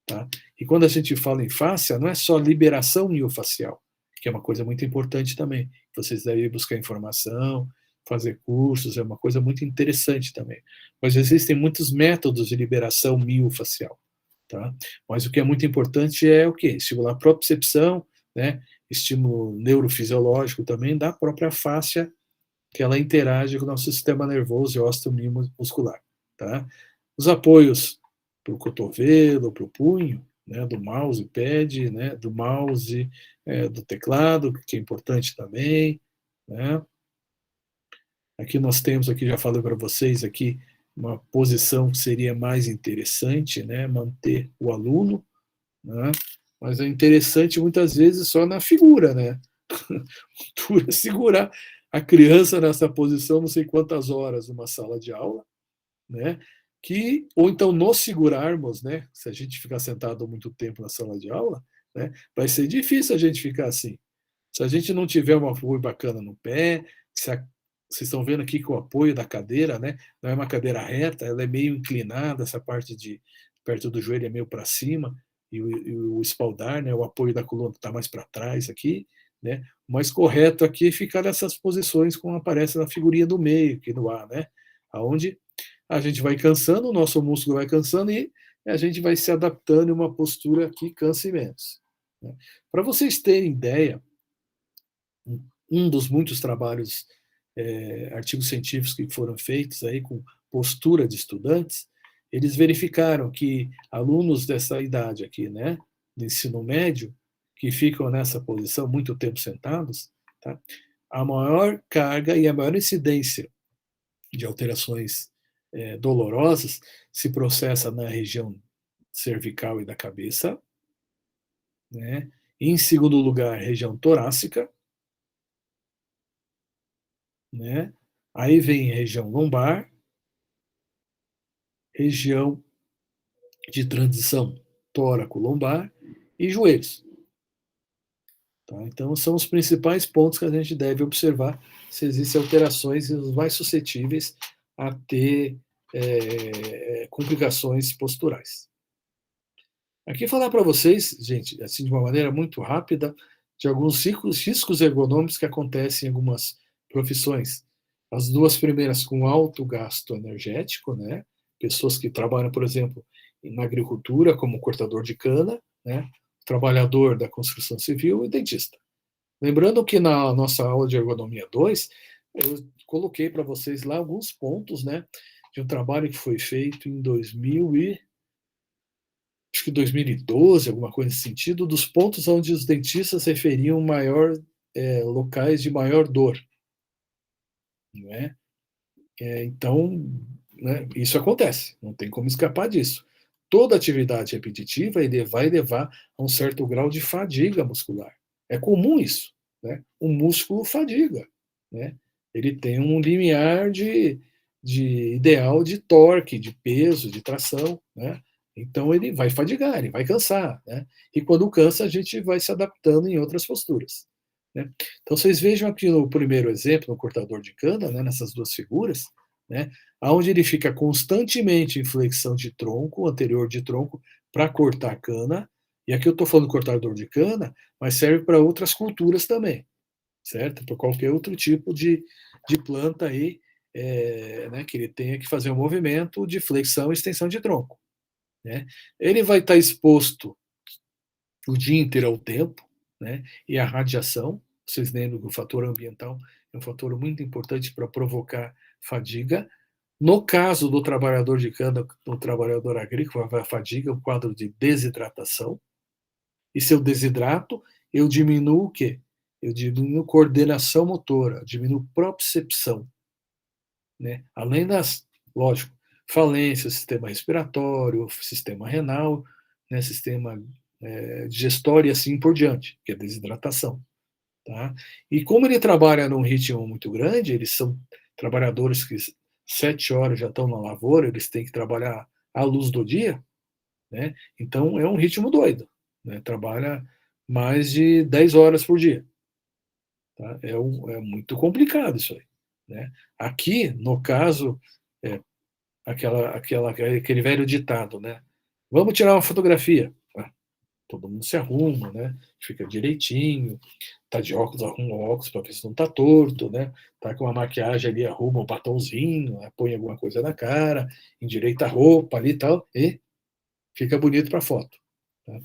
Tá? E quando a gente fala em fáscia, não é só liberação miofascial, que é uma coisa muito importante também. Vocês devem buscar informação, fazer cursos, é uma coisa muito interessante também. Mas existem muitos métodos de liberação miofascial. Tá? Mas o que é muito importante é o quê? Estimular a propriocepção, né? Estímulo neurofisiológico também da própria fáscia, que ela interage com o nosso sistema nervoso e osteomuscular. Tá? Os apoios para o cotovelo, para o punho, né, do mousepad, né, do mouse, do teclado, que é importante também. Né? Aqui nós temos, aqui já falei para vocês, aqui uma posição que seria mais interessante, né, manter o aluno, né, mas é interessante muitas vezes só na figura, né? Segurar a criança nessa posição não sei quantas horas numa sala de aula, né? Ou então nos segurarmos, né? Se a gente ficar sentado muito tempo na sala de aula, né? Vai ser difícil a gente ficar assim. Se a gente não tiver um apoio bacana no pé, vocês estão vendo aqui que o apoio da cadeira, né? Não é uma cadeira reta, ela é meio inclinada, essa parte de perto do joelho é meio para cima, e o espaldar, né? O apoio da coluna está mais para trás aqui, né? O mais correto aqui é ficar nessas posições como aparece na figurinha do meio, aqui no ar, né? Aonde a gente vai cansando, o nosso músculo vai cansando e a gente vai se adaptando em uma postura que canse menos. Né? Para vocês terem ideia, um dos muitos trabalhos, artigos científicos que foram feitos aí com postura de estudantes, eles verificaram que alunos dessa idade aqui, né, do ensino médio, que ficam nessa posição muito tempo sentados, tá, a maior carga e a maior incidência de alterações dolorosas se processa na região cervical e da cabeça, né? Em segundo lugar, região torácica, né? Aí vem região lombar, região de transição tóraco-lombar e joelhos. Tá? Então, são os principais pontos que a gente deve observar se existem alterações e os mais suscetíveis a ter complicações posturais. Aqui falar para vocês, gente, assim de uma maneira muito rápida, de alguns riscos ergonômicos que acontecem em algumas profissões. As duas primeiras com alto gasto energético, né? Pessoas que trabalham, por exemplo, na agricultura, como cortador de cana, né? Trabalhador da construção civil e dentista. Lembrando que na nossa aula de ergonomia 2, eu coloquei para vocês lá alguns pontos, né, de um trabalho que foi feito em 2000 acho que 2012, alguma coisa nesse sentido, dos pontos onde os dentistas referiam locais de maior dor. Não é? Então, né, isso acontece, não tem como escapar disso. Toda atividade repetitiva ele vai levar a um certo grau de fadiga muscular. É comum isso. Né? O músculo fadiga. Né? Ele tem um limiar de ideal de torque, de peso, de tração. Né? Então, ele vai fadigar, ele vai cansar. Né? E quando cansa, a gente vai se adaptando em outras posturas. Né? Então, vocês vejam aqui no primeiro exemplo, no cortador de cana, né, nessas duas figuras, né, onde ele fica constantemente em flexão de tronco, anterior de tronco, para cortar a cana. E aqui eu estou falando cortador de cana, mas serve para outras culturas também, certo? Para qualquer outro tipo de planta aí, né, que ele tenha que fazer um movimento de flexão e extensão de tronco. Né? Ele vai estar exposto o dia inteiro ao tempo, né? E a radiação. Vocês lembram que o fator ambiental é um fator muito importante para provocar fadiga. No caso do trabalhador de cana, do trabalhador agrícola, a fadiga é um quadro de desidratação. E se eu desidrato, eu diminuo o quê? Eu diminuo coordenação motora, diminuo propriocepção. Né? Além das, lógico, falências, sistema respiratório, sistema renal, né? Sistema digestório e assim por diante, que é desidratação. Tá? E como ele trabalha num ritmo muito grande, eles são trabalhadores que 7 horas já estão na lavoura, eles têm que trabalhar à luz do dia, né? Então é um ritmo doido. Né? Trabalha mais de 10 horas por dia. Tá? É muito complicado isso aí. Né? Aqui, no caso, aquele velho ditado, né? Vamos tirar uma fotografia. Todo mundo se arruma, né? Fica direitinho, tá de óculos, arruma o óculos para ver se não tá torto, né? Tá com uma maquiagem ali, arruma um batonzinho, né? Põe alguma coisa na cara, endireita a roupa ali e tal, e fica bonito para foto. Tá?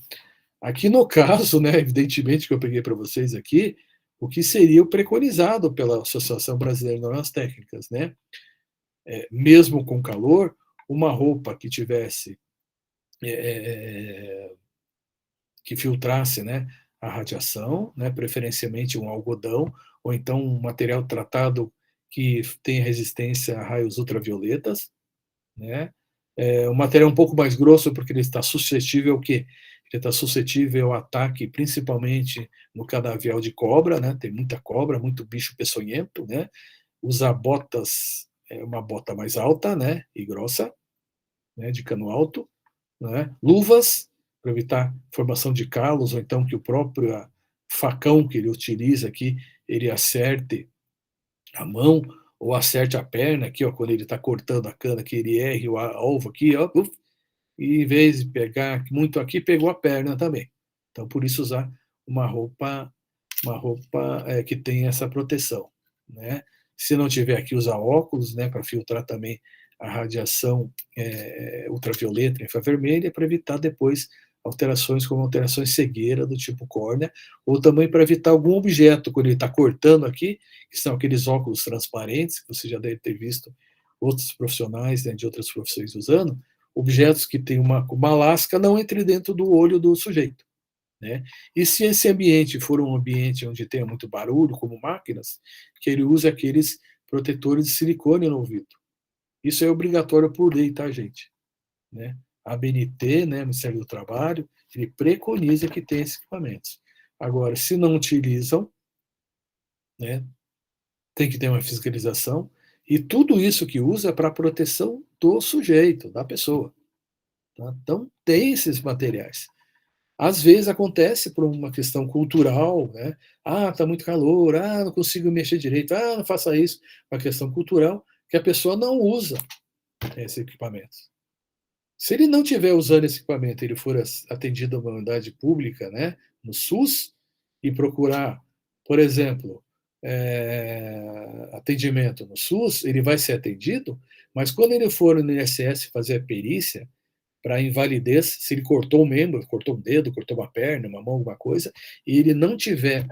Aqui no caso, né, evidentemente que eu peguei para vocês aqui, o que seria o preconizado pela Associação Brasileira de Normas Técnicas, né? Mesmo com calor, uma roupa que tivesse que filtrasse, né, a radiação, né, preferencialmente um algodão, ou então um material tratado que tenha resistência a raios ultravioletas, né? Um material um pouco mais grosso porque ele está suscetível ao quê? Ele está suscetível ao ataque, principalmente no canavial de cobra, né? Tem muita cobra, muito bicho peçonhento, né? Usar botas, uma bota mais alta, né, e grossa, né, de cano alto, né? Luvas, para evitar formação de calos, ou então que o próprio facão que ele utiliza aqui, ele acerte a mão ou acerte a perna aqui, ó, quando ele está cortando a cana, que ele erre o alvo aqui, ó, e em vez de pegar muito aqui, pegou a perna também. Então, por isso usar uma roupa que tem essa proteção, né? Se não tiver aqui, usar óculos, né, para filtrar também a radiação ultravioleta, infravermelha, para evitar depois alterações como alterações cegueira do tipo córnea, ou também para evitar algum objeto, quando ele está cortando aqui, que são aqueles óculos transparentes, que você já deve ter visto outros profissionais, né, de outras profissões usando, objetos que têm uma lasca não entre dentro do olho do sujeito. Né? E se esse ambiente for um ambiente onde tenha muito barulho, como máquinas, que ele use aqueles protetores de silicone no ouvido. Isso é obrigatório por lei, tá, gente? Né? A ABNT, né, Ministério do Trabalho, ele preconiza que tenha esses equipamentos. Agora, se não utilizam, né, tem que ter uma fiscalização, e tudo isso que usa é para proteção do sujeito, da pessoa. Tá? Então, tem esses materiais. Às vezes acontece por uma questão cultural, né? Ah, está muito calor, não consigo mexer direito, não faça isso. Uma questão cultural que a pessoa não usa esse equipamento. Se ele não estiver usando esse equipamento, ele for atendido a uma unidade pública, né, no SUS, e procurar, por exemplo, atendimento no SUS, ele vai ser atendido, mas quando ele for no INSS fazer a perícia, para invalidez, se ele cortou um membro, cortou um dedo, cortou uma perna, uma mão, alguma coisa, e ele não tiver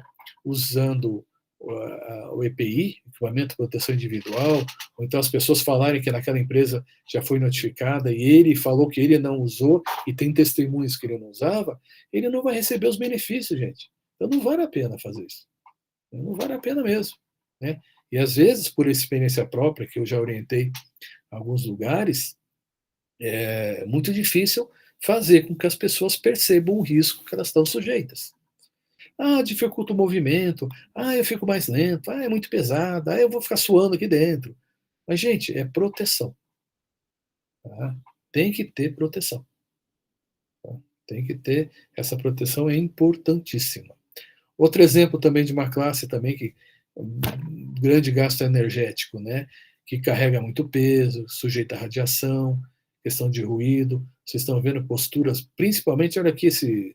usando o EPI, equipamento de proteção individual, ou então as pessoas falarem que naquela empresa já foi notificada e ele falou que ele não usou e tem testemunhos que ele não usava, ele não vai receber os benefícios, gente. Então não vale a pena fazer isso. Não vale a pena mesmo, né? E às vezes, por experiência própria, que eu já orientei alguns lugares, é muito difícil fazer com que as pessoas percebam o risco que elas estão sujeitas. Dificulta o movimento, eu fico mais lento, é muito pesado, eu vou ficar suando aqui dentro. Mas, gente, é proteção. Tá? Tem que ter proteção. Tá? Tem que ter, essa proteção é importantíssima. Outro exemplo também de uma classe também que um grande gasto energético, né? Que carrega muito peso, sujeita à radiação, questão de ruído. Vocês estão vendo posturas, principalmente, olha aqui esse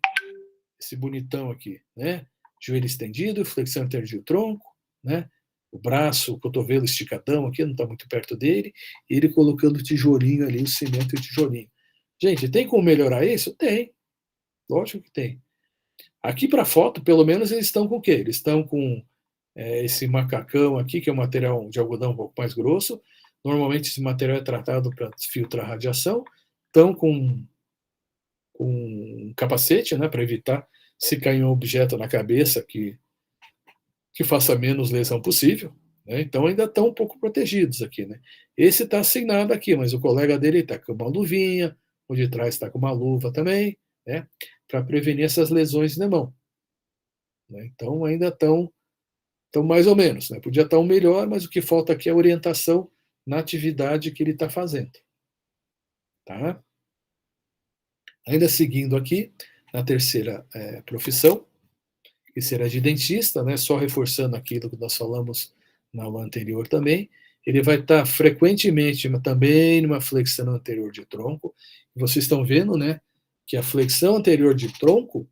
bonitão aqui, né? Joelho estendido, flexão anterior do tronco, né? O braço, o cotovelo esticadão aqui, não está muito perto dele, e ele colocando o tijolinho ali, o cimento e o tijolinho. Gente, tem como melhorar isso? Tem. Lógico que tem. Aqui para a foto, pelo menos, eles estão com o quê? Eles estão com esse macacão aqui, que é um material de algodão um pouco mais grosso. Normalmente esse material é tratado para filtrar radiação. Estão com um capacete, né, para evitar se cair um objeto na cabeça que faça menos lesão possível. Né? Então ainda estão um pouco protegidos aqui. Né? Esse está sem nada aqui, mas o colega dele está com uma luvinha, o de trás está com uma luva também, né, para prevenir essas lesões na mão. Né? Então ainda estão mais ou menos. Né? Podia estar um melhor, mas o que falta aqui é a orientação na atividade que ele está fazendo. Tá? Ainda seguindo aqui, na terceira profissão, que será de dentista, né? Só reforçando aquilo que nós falamos na aula anterior também, ele vai estar frequentemente também numa flexão anterior de tronco. Vocês estão vendo, né, que a flexão anterior de tronco,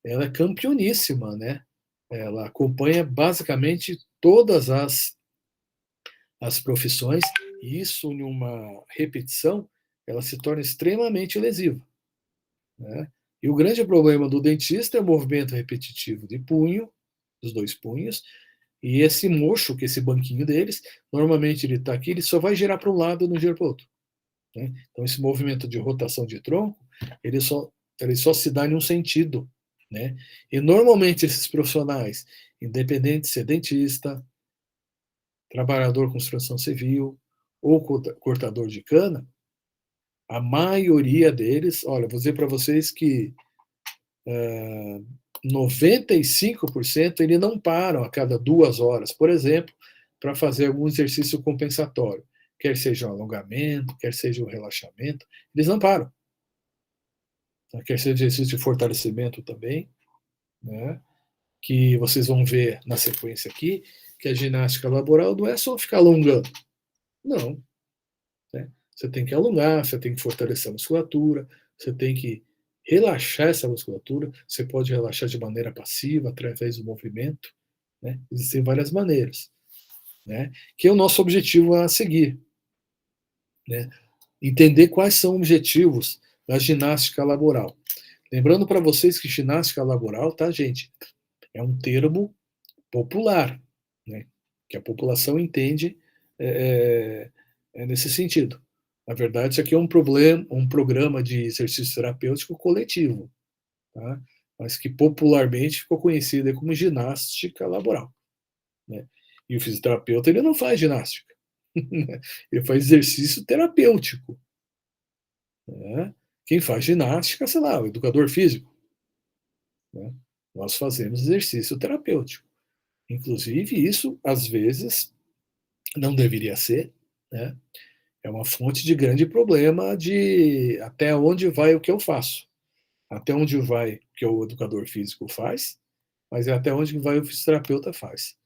ela é campeoníssima, né? Ela acompanha basicamente todas as profissões, e isso, em uma repetição, ela se torna extremamente lesiva. Né? E o grande problema do dentista é o movimento repetitivo de punho, dos dois punhos, e esse mocho, que é esse banquinho deles, normalmente ele está aqui, ele só vai girar para um lado e não gira para o outro. Né? Então, esse movimento de rotação de tronco, ele só se dá em um sentido. Né? E, normalmente, esses profissionais, independente de ser dentista, trabalhador com construção civil ou cortador de cana, a maioria deles, olha, vou dizer para vocês que 95% ele não param a cada 2 horas, por exemplo, para fazer algum exercício compensatório, quer seja um alongamento, quer seja um relaxamento, eles não param. Quer seja exercício de fortalecimento também, né? Que vocês vão ver na sequência aqui, que a ginástica laboral não é só ficar alongando. Não. Né? Você tem que alongar, você tem que fortalecer a musculatura, você tem que relaxar essa musculatura. Você pode relaxar de maneira passiva, através do movimento. Né? Existem várias maneiras. Né? Que é o nosso objetivo a seguir. Né? Entender quais são os objetivos da ginástica laboral. Lembrando para vocês que ginástica laboral, tá, gente? É um termo popular, né? Que a população entende nesse sentido. Na verdade, isso aqui é um programa de exercício terapêutico coletivo, tá? Mas que popularmente ficou conhecido como ginástica laboral. Né? E o fisioterapeuta ele não faz ginástica, ele faz exercício terapêutico. Né? Quem faz ginástica, sei lá, o educador físico. Né? Nós fazemos exercício terapêutico. Inclusive, isso, às vezes, não deveria ser, né? É uma fonte de grande problema de até onde vai o que eu faço. Até onde vai o que o educador físico faz, mas é até onde vai o fisioterapeuta faz.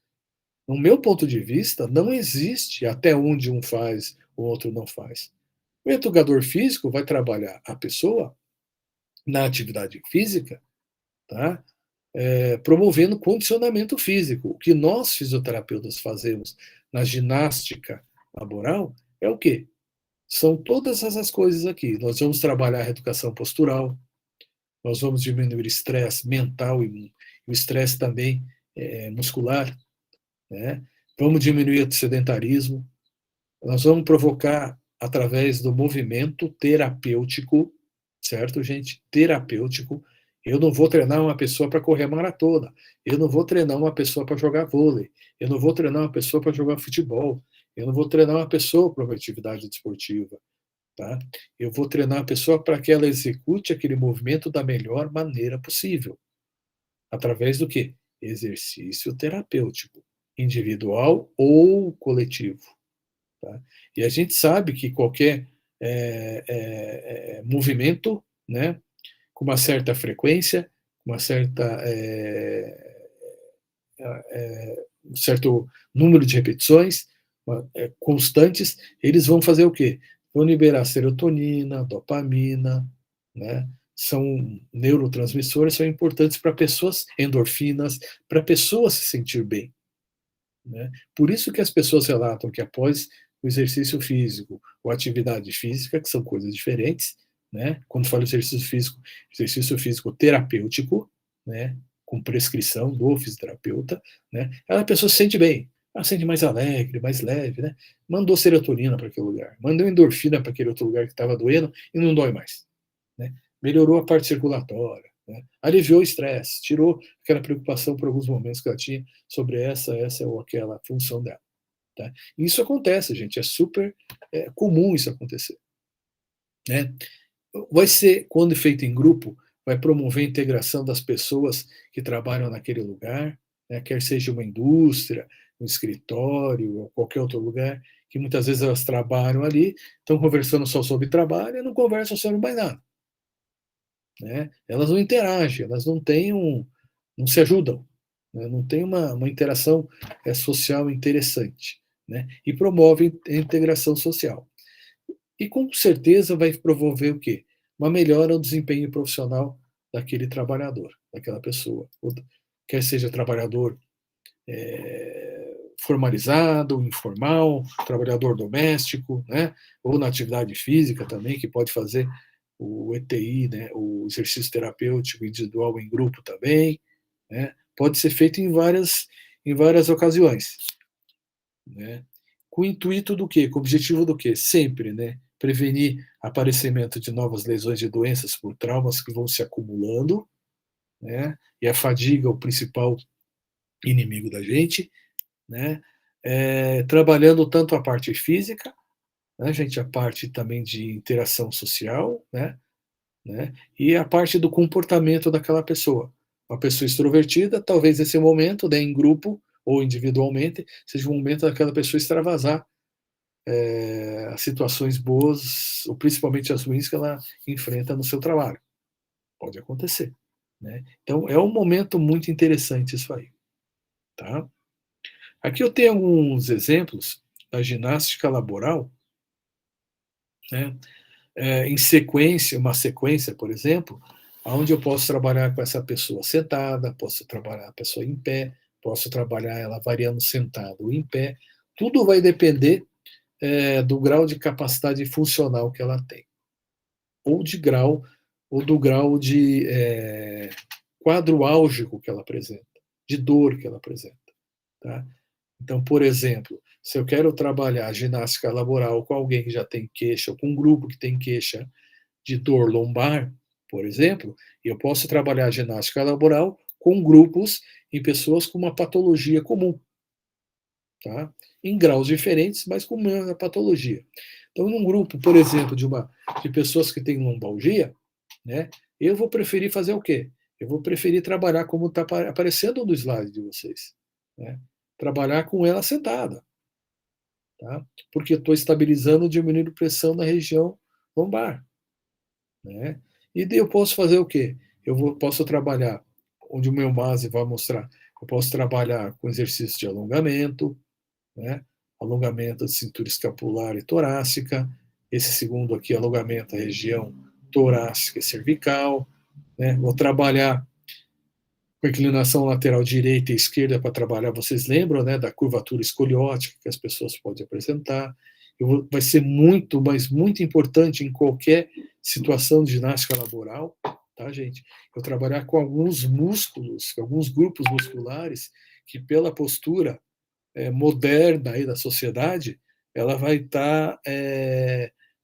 No meu ponto de vista, não existe até onde um faz, o outro não faz. O educador físico vai trabalhar a pessoa na atividade física, tá? Promovendo condicionamento físico. O que nós, fisioterapeutas, fazemos na ginástica laboral é o quê? São todas essas coisas aqui. Nós vamos trabalhar a reeducação postural, nós vamos diminuir o estresse mental e o estresse também muscular. né? Vamos diminuir o sedentarismo. Nós vamos provocar, através do movimento terapêutico, certo, gente? Terapêutico. Eu não vou treinar uma pessoa para correr maratona. Eu não vou treinar uma pessoa para jogar vôlei. Eu não vou treinar uma pessoa para jogar futebol. Eu não vou treinar uma pessoa para uma atividade desportiva. Tá? Eu vou treinar a pessoa para que ela execute aquele movimento da melhor maneira possível. Através do quê? Exercício terapêutico, individual ou coletivo. Tá? E a gente sabe que qualquer movimento, né, com uma certa frequência, uma certa, um certo número de repetições constantes, eles vão fazer o quê? Vão liberar serotonina, dopamina, né? São neurotransmissores, são importantes para pessoas, endorfinas, para a pessoa se sentir bem. Né? Por isso que as pessoas relatam que após o exercício físico ou atividade física, que são coisas diferentes, né? Quando falo exercício físico terapêutico, né? Com prescrição do fisioterapeuta, né? A pessoa se sente bem, ela se sente mais alegre, mais leve, né? Mandou serotonina para aquele lugar, mandou endorfina para aquele outro lugar que estava doendo e não dói mais. Né? Melhorou a parte circulatória, né? Aliviou o estresse, tirou aquela preocupação por alguns momentos que ela tinha sobre essa ou aquela função dela. Tá? E isso acontece, gente, é super comum isso acontecer. Né? Vai ser, quando feito em grupo, vai promover a integração das pessoas que trabalham naquele lugar, né? Quer seja uma indústria, um escritório, ou qualquer outro lugar, que muitas vezes elas trabalham ali, estão conversando só sobre trabalho e não conversam sobre mais nada. Né? Elas não interagem, elas não se ajudam, né? Não tem uma interação social interessante, né? E promove a integração social. E com certeza vai promover o quê? Uma melhora no desempenho profissional daquele trabalhador, daquela pessoa. Quer seja trabalhador formalizado, informal, trabalhador doméstico, né? Ou na atividade física também, que pode fazer o ETI, né? O exercício terapêutico individual em grupo também, né? Pode ser feito em várias ocasiões, né? Com o intuito do quê? Com o objetivo do quê? Sempre, né? Prevenir aparecimento de novas lesões de doenças por traumas que vão se acumulando, né? E a fadiga é o principal inimigo da gente, né? Trabalhando tanto a parte física, né, gente, a parte também de interação social, né? E a parte do comportamento daquela pessoa. Uma pessoa extrovertida, talvez nesse momento, né, em grupo ou individualmente, seja o momento daquela pessoa extravasar as situações boas, ou principalmente as ruins que ela enfrenta no seu trabalho. Pode acontecer. Né? Então, é um momento muito interessante isso aí. Tá? Aqui eu tenho alguns exemplos da ginástica laboral, né? Em sequência, uma sequência, por exemplo, onde eu posso trabalhar com essa pessoa sentada, posso trabalhar a pessoa em pé, posso trabalhar ela variando sentado ou em pé. Tudo vai depender do grau de capacidade funcional que ela tem, ou do grau de quadro álgico que ela apresenta, de dor que ela apresenta. Tá? Então, por exemplo, se eu quero trabalhar ginástica laboral com alguém que já tem queixa, ou com um grupo que tem queixa de dor lombar, por exemplo, eu posso trabalhar ginástica laboral com grupos em pessoas com uma patologia comum, tá? Em graus diferentes, mas com a mesma patologia. Então, num grupo, por exemplo, de pessoas que têm lombalgia, né, eu vou preferir fazer o quê? Eu vou preferir trabalhar como está aparecendo no slide de vocês. Né? Trabalhar com ela sentada. Tá? Porque eu estou estabilizando, diminuindo pressão na região lombar. Né? E daí eu posso fazer o quê? Posso trabalhar, onde o meu MASE vai mostrar, eu posso trabalhar com exercício de alongamento, né? Alongamento da cintura escapular e torácica. Esse segundo aqui, alongamento da região torácica e cervical. Né? Vou trabalhar com inclinação lateral direita e esquerda para trabalhar, vocês lembram, né, da curvatura escoliótica que as pessoas podem apresentar. Vai ser muito, mas muito importante em qualquer situação de ginástica laboral, tá, gente? Eu trabalhar com alguns músculos, alguns grupos musculares que pela postura moderna aí da sociedade, ela vai estar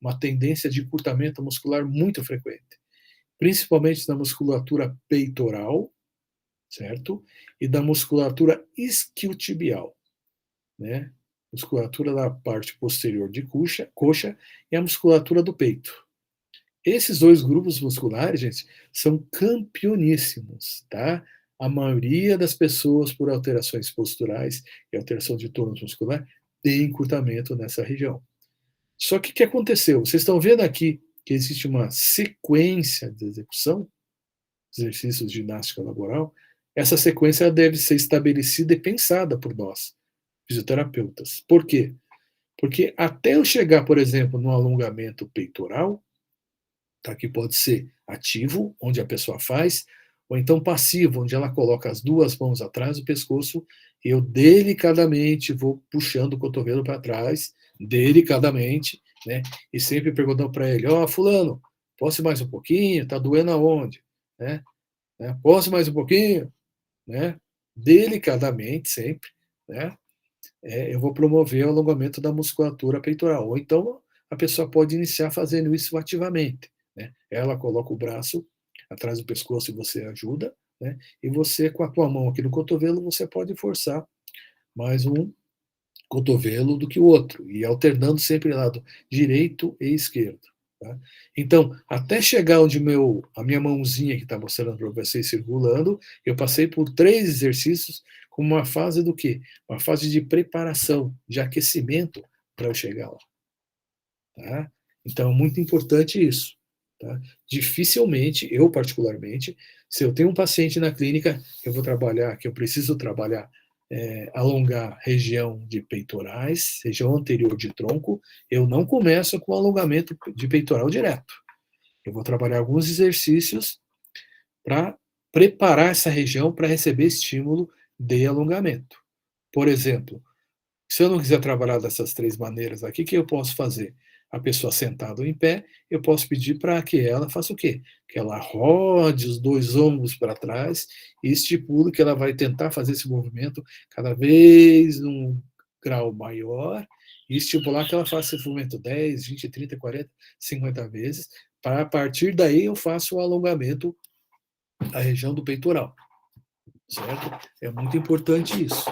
uma tendência de encurtamento muscular muito frequente, principalmente na musculatura peitoral, certo? E da musculatura isquiotibial, né? Musculatura da parte posterior de coxa e a musculatura do peito. Esses dois grupos musculares, gente, são campeoníssimos, tá? A maioria das pessoas, por alterações posturais e alteração de tônus muscular, tem encurtamento nessa região. Só que o que aconteceu? Vocês estão vendo aqui que existe uma sequência de execução, exercícios de ginástica laboral. Essa sequência deve ser estabelecida e pensada por nós, fisioterapeutas. Por quê? Porque até eu chegar, por exemplo, no alongamento peitoral, tá, que pode ser ativo, onde a pessoa faz, ou então passivo, onde ela coloca as duas mãos atrás do pescoço, e eu delicadamente vou puxando o cotovelo para trás, delicadamente, né? E sempre perguntando para ele, fulano, posso ir mais um pouquinho? Tá doendo aonde? Né? Posso ir mais um pouquinho? Né? Delicadamente, sempre, né? Eu vou promover o alongamento da musculatura peitoral. Ou então a pessoa pode iniciar fazendo isso ativamente, né? Ela coloca o braço atrás do pescoço e você ajuda, né? E você, com a tua mão aqui no cotovelo, você pode forçar mais um cotovelo do que o outro, e alternando sempre lado direito e esquerdo. Tá? Então, até chegar onde a minha mãozinha que está mostrando para vocês circulando, eu passei por 3 exercícios com uma fase do quê? Uma fase de preparação, de aquecimento para eu chegar lá. Tá? Então, é muito importante isso. Tá? Dificilmente, eu particularmente, se eu tenho um paciente na clínica, eu vou trabalhar, que eu preciso trabalhar, alongar região de peitorais, região anterior de tronco, eu não começo com alongamento de peitoral direto. Eu vou trabalhar alguns exercícios para preparar essa região para receber estímulo de alongamento. Por exemplo, se eu não quiser trabalhar dessas 3 maneiras aqui, o que eu posso fazer? A pessoa sentada ou em pé, eu posso pedir para que ela faça o quê? Que ela rode os 2 ombros para trás e estipule que ela vai tentar fazer esse movimento cada vez num grau maior e estipular que ela faça esse movimento 10, 20, 30, 40, 50 vezes, para a partir daí eu faço o alongamento da região do peitoral. Certo? É muito importante isso.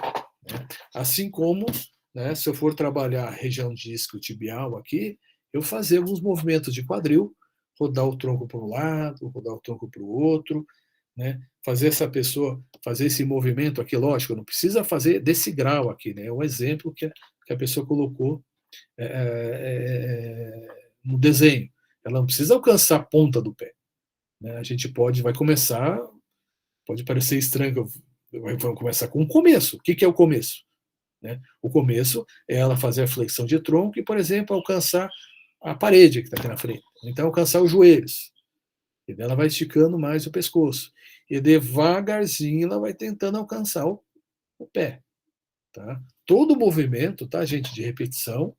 Né? Assim como, né, se eu for trabalhar a região isquiotibial aqui, eu fazer alguns movimentos de quadril, rodar o tronco para um lado, rodar o tronco para o outro, né? Fazer essa pessoa fazer esse movimento aqui, lógico, não precisa fazer desse grau aqui, né? É um exemplo que a pessoa colocou no desenho. Ela não precisa alcançar a ponta do pé. Né? A gente vai começar, pode parecer estranho, vamos começar com o começo. O que é o começo? Né? O começo é ela fazer a flexão de tronco e, por exemplo, alcançar a parede que está aqui na frente. Então, alcançar os joelhos. E daí ela vai esticando mais o pescoço. E devagarzinho ela vai tentando alcançar o pé. Tá? Todo movimento, tá, gente, de repetição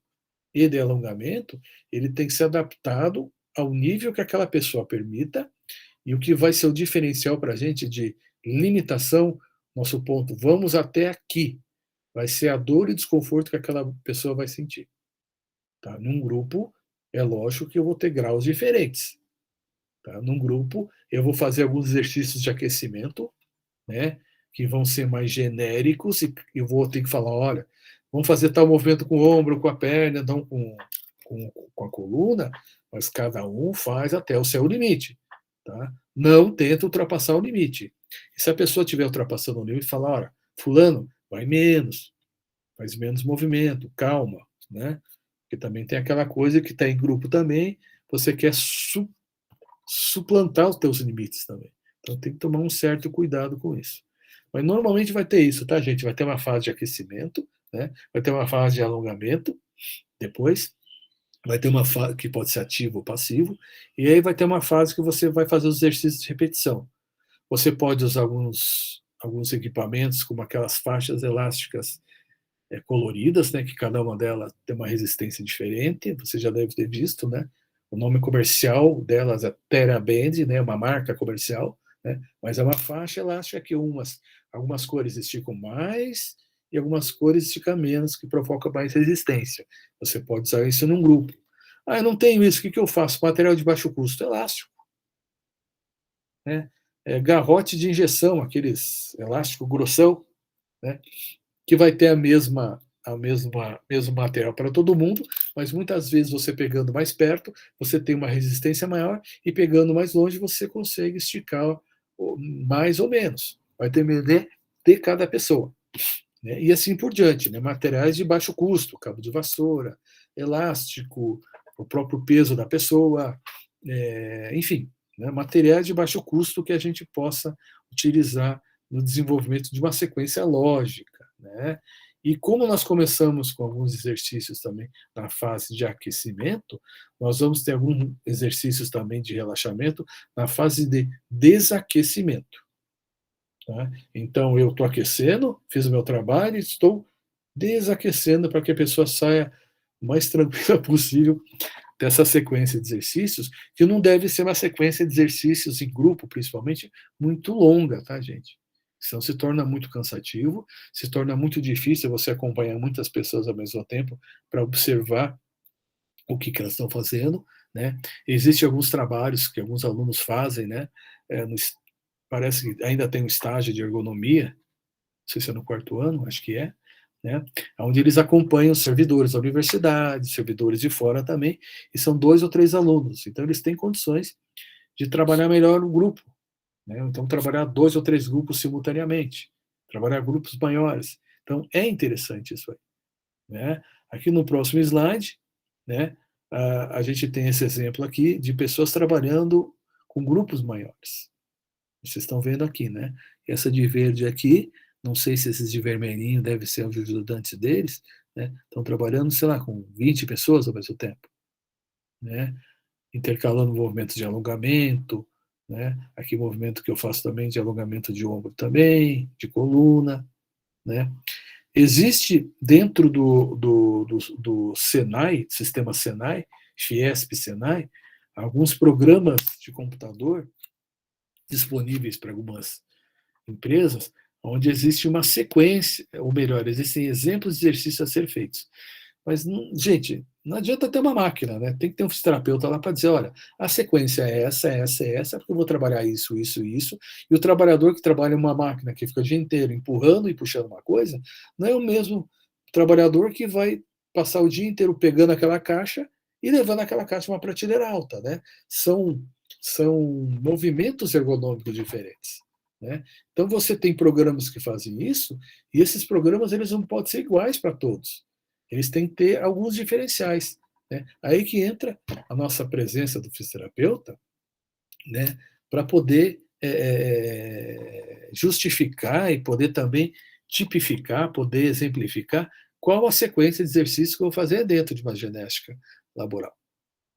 e de alongamento, ele tem que ser adaptado ao nível que aquela pessoa permita. E o que vai ser o diferencial para a gente de limitação, nosso ponto, vamos até aqui, vai ser a dor e desconforto que aquela pessoa vai sentir. Tá? Num grupo, é lógico que eu vou ter graus diferentes. Tá? Num grupo, eu vou fazer alguns exercícios de aquecimento, né, que vão ser mais genéricos, e eu vou ter que falar, olha, vamos fazer tal movimento com o ombro, com a perna, não com a coluna, mas cada um faz até o seu limite. Tá? Não tenta ultrapassar o limite. E se a pessoa estiver ultrapassando o limite, fala, olha, fulano, vai menos, faz menos movimento, calma, né? Porque também tem aquela coisa que está em grupo também, você quer suplantar os teus limites também. Então tem que tomar um certo cuidado com isso. Mas normalmente vai ter isso, tá, gente? Vai ter uma fase de aquecimento, né? Vai ter uma fase de alongamento, depois vai ter uma fase que pode ser ativo ou passivo, e aí vai ter uma fase que você vai fazer os exercícios de repetição. Você pode usar alguns equipamentos, como aquelas faixas elásticas coloridas, né, que cada uma delas tem uma resistência diferente, você já deve ter visto, né? O nome comercial delas é TheraBand, né, uma marca comercial, né, mas é uma faixa elástica que algumas cores esticam mais e algumas cores menos, que provocam mais resistência. Você pode usar isso num grupo. Ah, eu não tenho isso, o que eu faço? Material de baixo custo, elástico. Né? Garrote de injeção, aqueles elástico grossão, né? Que vai ter mesmo material para todo mundo, mas muitas vezes você pegando mais perto, você tem uma resistência maior, e pegando mais longe, você consegue esticar mais ou menos. Vai depender de cada pessoa. Né? E assim por diante. Né? Materiais de baixo custo, cabo de vassoura, elástico, o próprio peso da pessoa, enfim, né? Materiais de baixo custo que a gente possa utilizar no desenvolvimento de uma sequência lógica. Né? E como nós começamos com alguns exercícios também na fase de aquecimento, nós vamos ter alguns exercícios também de relaxamento na fase de desaquecimento. Tá? Então, eu estou aquecendo, fiz o meu trabalho e estou desaquecendo para que a pessoa saia o mais tranquila possível dessa sequência de exercícios, que não deve ser uma sequência de exercícios em grupo, principalmente, muito longa, tá, gente? Senão se torna muito cansativo, se torna muito difícil você acompanhar muitas pessoas ao mesmo tempo para observar o que elas estão fazendo, né? Existem alguns trabalhos que alguns alunos fazem, né? Parece que ainda tem um estágio de ergonomia, não sei se é no 4º ano, acho que é, né? Onde eles acompanham os servidores da universidade, servidores de fora também, e são 2 ou 3 alunos. Então, eles têm condições de trabalhar melhor no grupo. Né? Então, trabalhar 2 ou 3 grupos simultaneamente, trabalhar grupos maiores. Então, é interessante isso aí. Né? Aqui no próximo slide, né, a gente tem esse exemplo aqui de pessoas trabalhando com grupos maiores. Vocês estão vendo aqui, né? Essa de verde aqui, não sei se esses de vermelhinho devem ser os ajudantes deles, né? Estão trabalhando, sei lá, com 20 pessoas ao mesmo tempo, né? Intercalando movimentos de alongamento, né? Aqui movimento que eu faço também de alongamento de ombro também, de coluna, né? Existe dentro do Senai, sistema Senai, Fiesp Senai, alguns programas de computador disponíveis para algumas empresas, onde existe uma sequência, ou melhor, existem exemplos de exercícios a ser feitos. Mas, gente, não adianta ter uma máquina, né? Tem que ter um fisioterapeuta lá para dizer, olha, a sequência é essa, porque eu vou trabalhar isso, isso e isso, e o trabalhador que trabalha em uma máquina que fica o dia inteiro empurrando e puxando uma coisa, não é o mesmo trabalhador que vai passar o dia inteiro pegando aquela caixa e levando aquela caixa a uma prateleira alta, né? São movimentos ergonômicos diferentes. Né? Então, você tem programas que fazem isso, e esses programas eles não podem ser iguais para todos. Eles têm que ter alguns diferenciais. Né? Aí que entra a nossa presença do fisioterapeuta, né? Para poder justificar e poder também tipificar, poder exemplificar qual a sequência de exercícios que eu vou fazer dentro de uma ginástica laboral.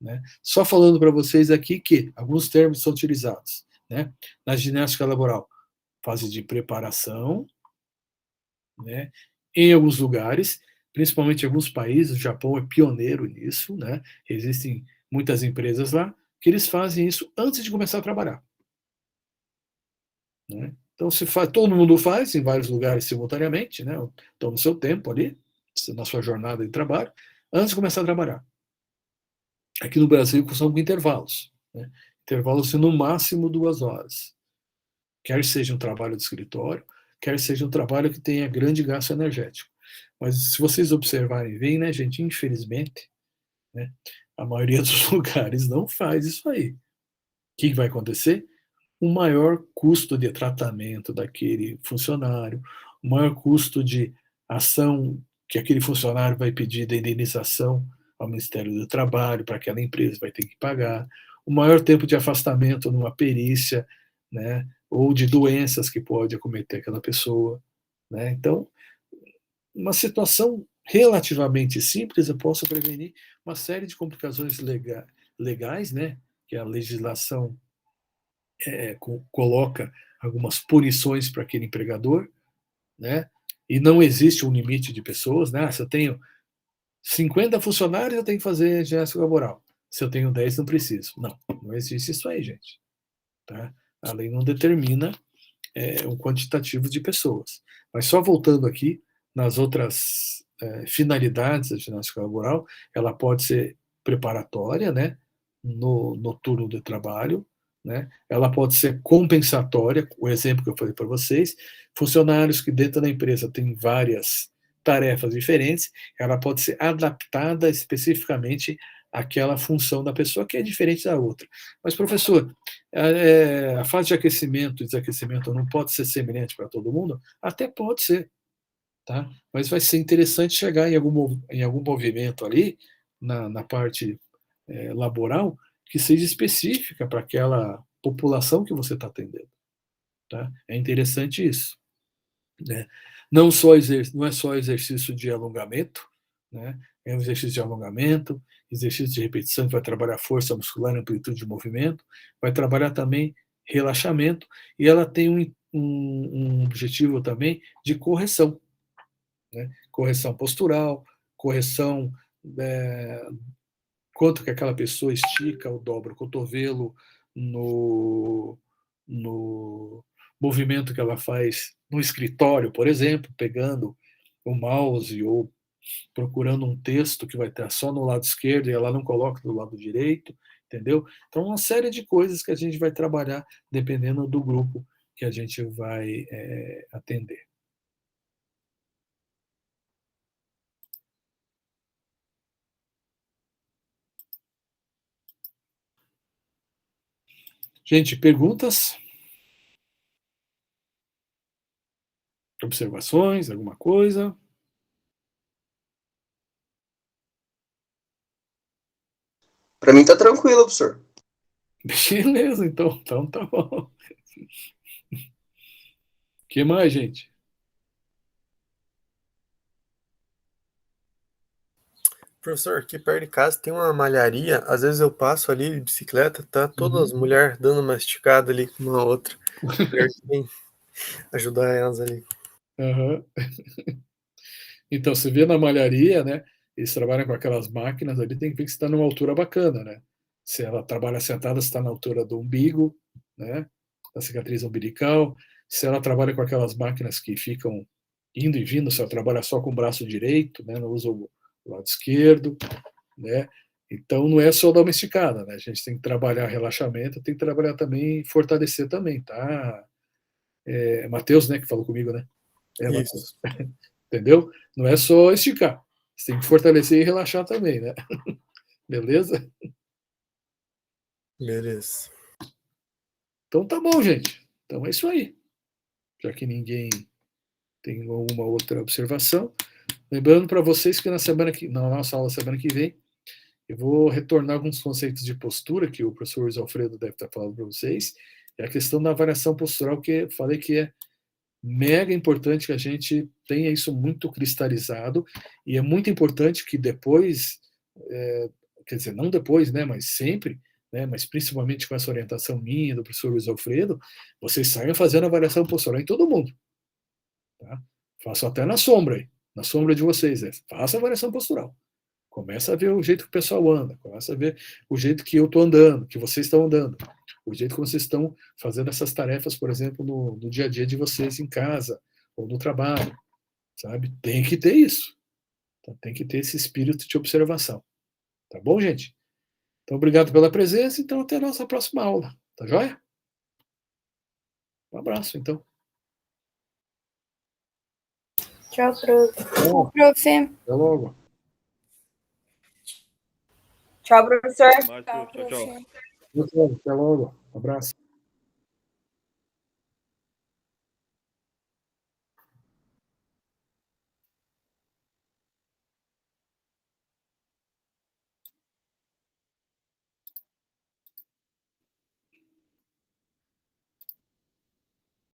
Né? Só falando para vocês aqui que alguns termos são utilizados. Né? Na ginástica laboral, fase de preparação, né? Em alguns lugares, principalmente em alguns países, o Japão é pioneiro nisso, né? Existem muitas empresas lá que eles fazem isso antes de começar a trabalhar. Né? Então, todo mundo faz em vários lugares simultaneamente, né? Então, no seu tempo ali, na sua jornada de trabalho, antes de começar a trabalhar. Aqui no Brasil, são com intervalos. Né? Intervalos de no máximo 2 horas. Quer seja um trabalho de escritório, quer seja um trabalho que tenha grande gasto energético. Mas se vocês observarem bem, né, gente, infelizmente, né, a maioria dos lugares não faz isso aí. O que vai acontecer? Um maior custo de tratamento daquele funcionário, um maior custo de ação que aquele funcionário vai pedir de indenização ao Ministério do Trabalho, para aquela empresa vai ter que pagar, o maior tempo de afastamento numa perícia, né, ou de doenças que pode acometer aquela pessoa. Né? Então, uma situação relativamente simples, eu posso prevenir uma série de complicações legais, né, que a legislação coloca algumas punições para aquele empregador, né, e não existe um limite de pessoas. Né? Se eu tenho 50 funcionários, eu tenho que fazer ginástica laboral. Se eu tenho 10, não preciso. Não existe isso aí, gente. Tá? A lei não determina um quantitativo de pessoas. Mas só voltando aqui, nas outras finalidades da ginástica laboral, ela pode ser preparatória, né, no turno de trabalho, né, ela pode ser compensatória, o exemplo que eu falei para vocês, funcionários que dentro da empresa têm várias tarefas diferentes, ela pode ser adaptada especificamente àquela função da pessoa que é diferente da outra. Mas, professor, a fase de aquecimento e desaquecimento não pode ser semelhante para todo mundo? Até pode ser, tá? Mas vai ser interessante chegar em algum movimento ali, na parte laboral, que seja específica para aquela população que você está atendendo. Tá? É interessante isso. Né? Não é só exercício de alongamento, né? É um exercício de alongamento, exercício de repetição que vai trabalhar força muscular, amplitude de movimento, vai trabalhar também relaxamento, e ela tem um objetivo também de correção, né? Correção postural, correção quanto que aquela pessoa estica ou dobra o cotovelo no movimento que ela faz no escritório, por exemplo, pegando o mouse ou procurando um texto que vai estar só no lado esquerdo e ela não coloca do lado direito, entendeu? Então, uma série de coisas que a gente vai trabalhar dependendo do grupo que a gente vai atender. Gente, perguntas? Observações? Alguma coisa? Para mim tá tranquilo, professor. Beleza, então tá bom. O que mais, gente? Professor, aqui perto de casa tem uma malharia. Às vezes eu passo ali de bicicleta, tá todas as mulheres dando uma esticada ali com uma outra. Ajudar elas ali. Uhum. Então, você vê na malharia, né? Eles trabalham com aquelas máquinas ali, tem que ver que está numa altura bacana, né? Se ela trabalha sentada, está na altura do umbigo, né? Da cicatriz umbilical. Se ela trabalha com aquelas máquinas que ficam indo e vindo, se ela trabalha só com o braço direito, né? Não usa o lado esquerdo, né? Então, não é só dar uma esticada, né? A gente tem que trabalhar relaxamento, tem que trabalhar também, fortalecer também, tá? Matheus, né, que falou comigo, né? Isso. Matheus. Entendeu? Não é só esticar. Você tem que fortalecer e relaxar também, né? Beleza? Beleza. Então tá bom, gente. Então é isso aí. Já que ninguém tem alguma outra observação. Lembrando para vocês que na nossa aula semana que vem, eu vou retornar alguns conceitos de postura que o professor Luiz Alfredo deve estar falando para vocês. É a questão da variação postural, que eu falei que é mega importante que a gente tenha isso muito cristalizado, e é muito importante que depois, quer dizer, não depois, né, mas sempre, né, mas principalmente com essa orientação minha, do professor Luiz Alfredo, vocês saiam fazendo a variação postural em todo mundo. Tá? Façam até na sombra, na sombra de vocês. Faça a variação postural. Começa a ver o jeito que o pessoal anda, começa a ver o jeito que eu estou andando, que vocês estão andando, o jeito que vocês estão fazendo essas tarefas, por exemplo, no dia a dia de vocês em casa ou no trabalho, sabe? Tem que ter isso. Então, tem que ter esse espírito de observação. Tá bom, gente? Então, obrigado pela presença. Então, até a nossa próxima aula. Tá joia? Um abraço, então. Tchau, prof. Prof. Até logo. Tchau, professor. Tchau, prof. Até logo. Um abraço.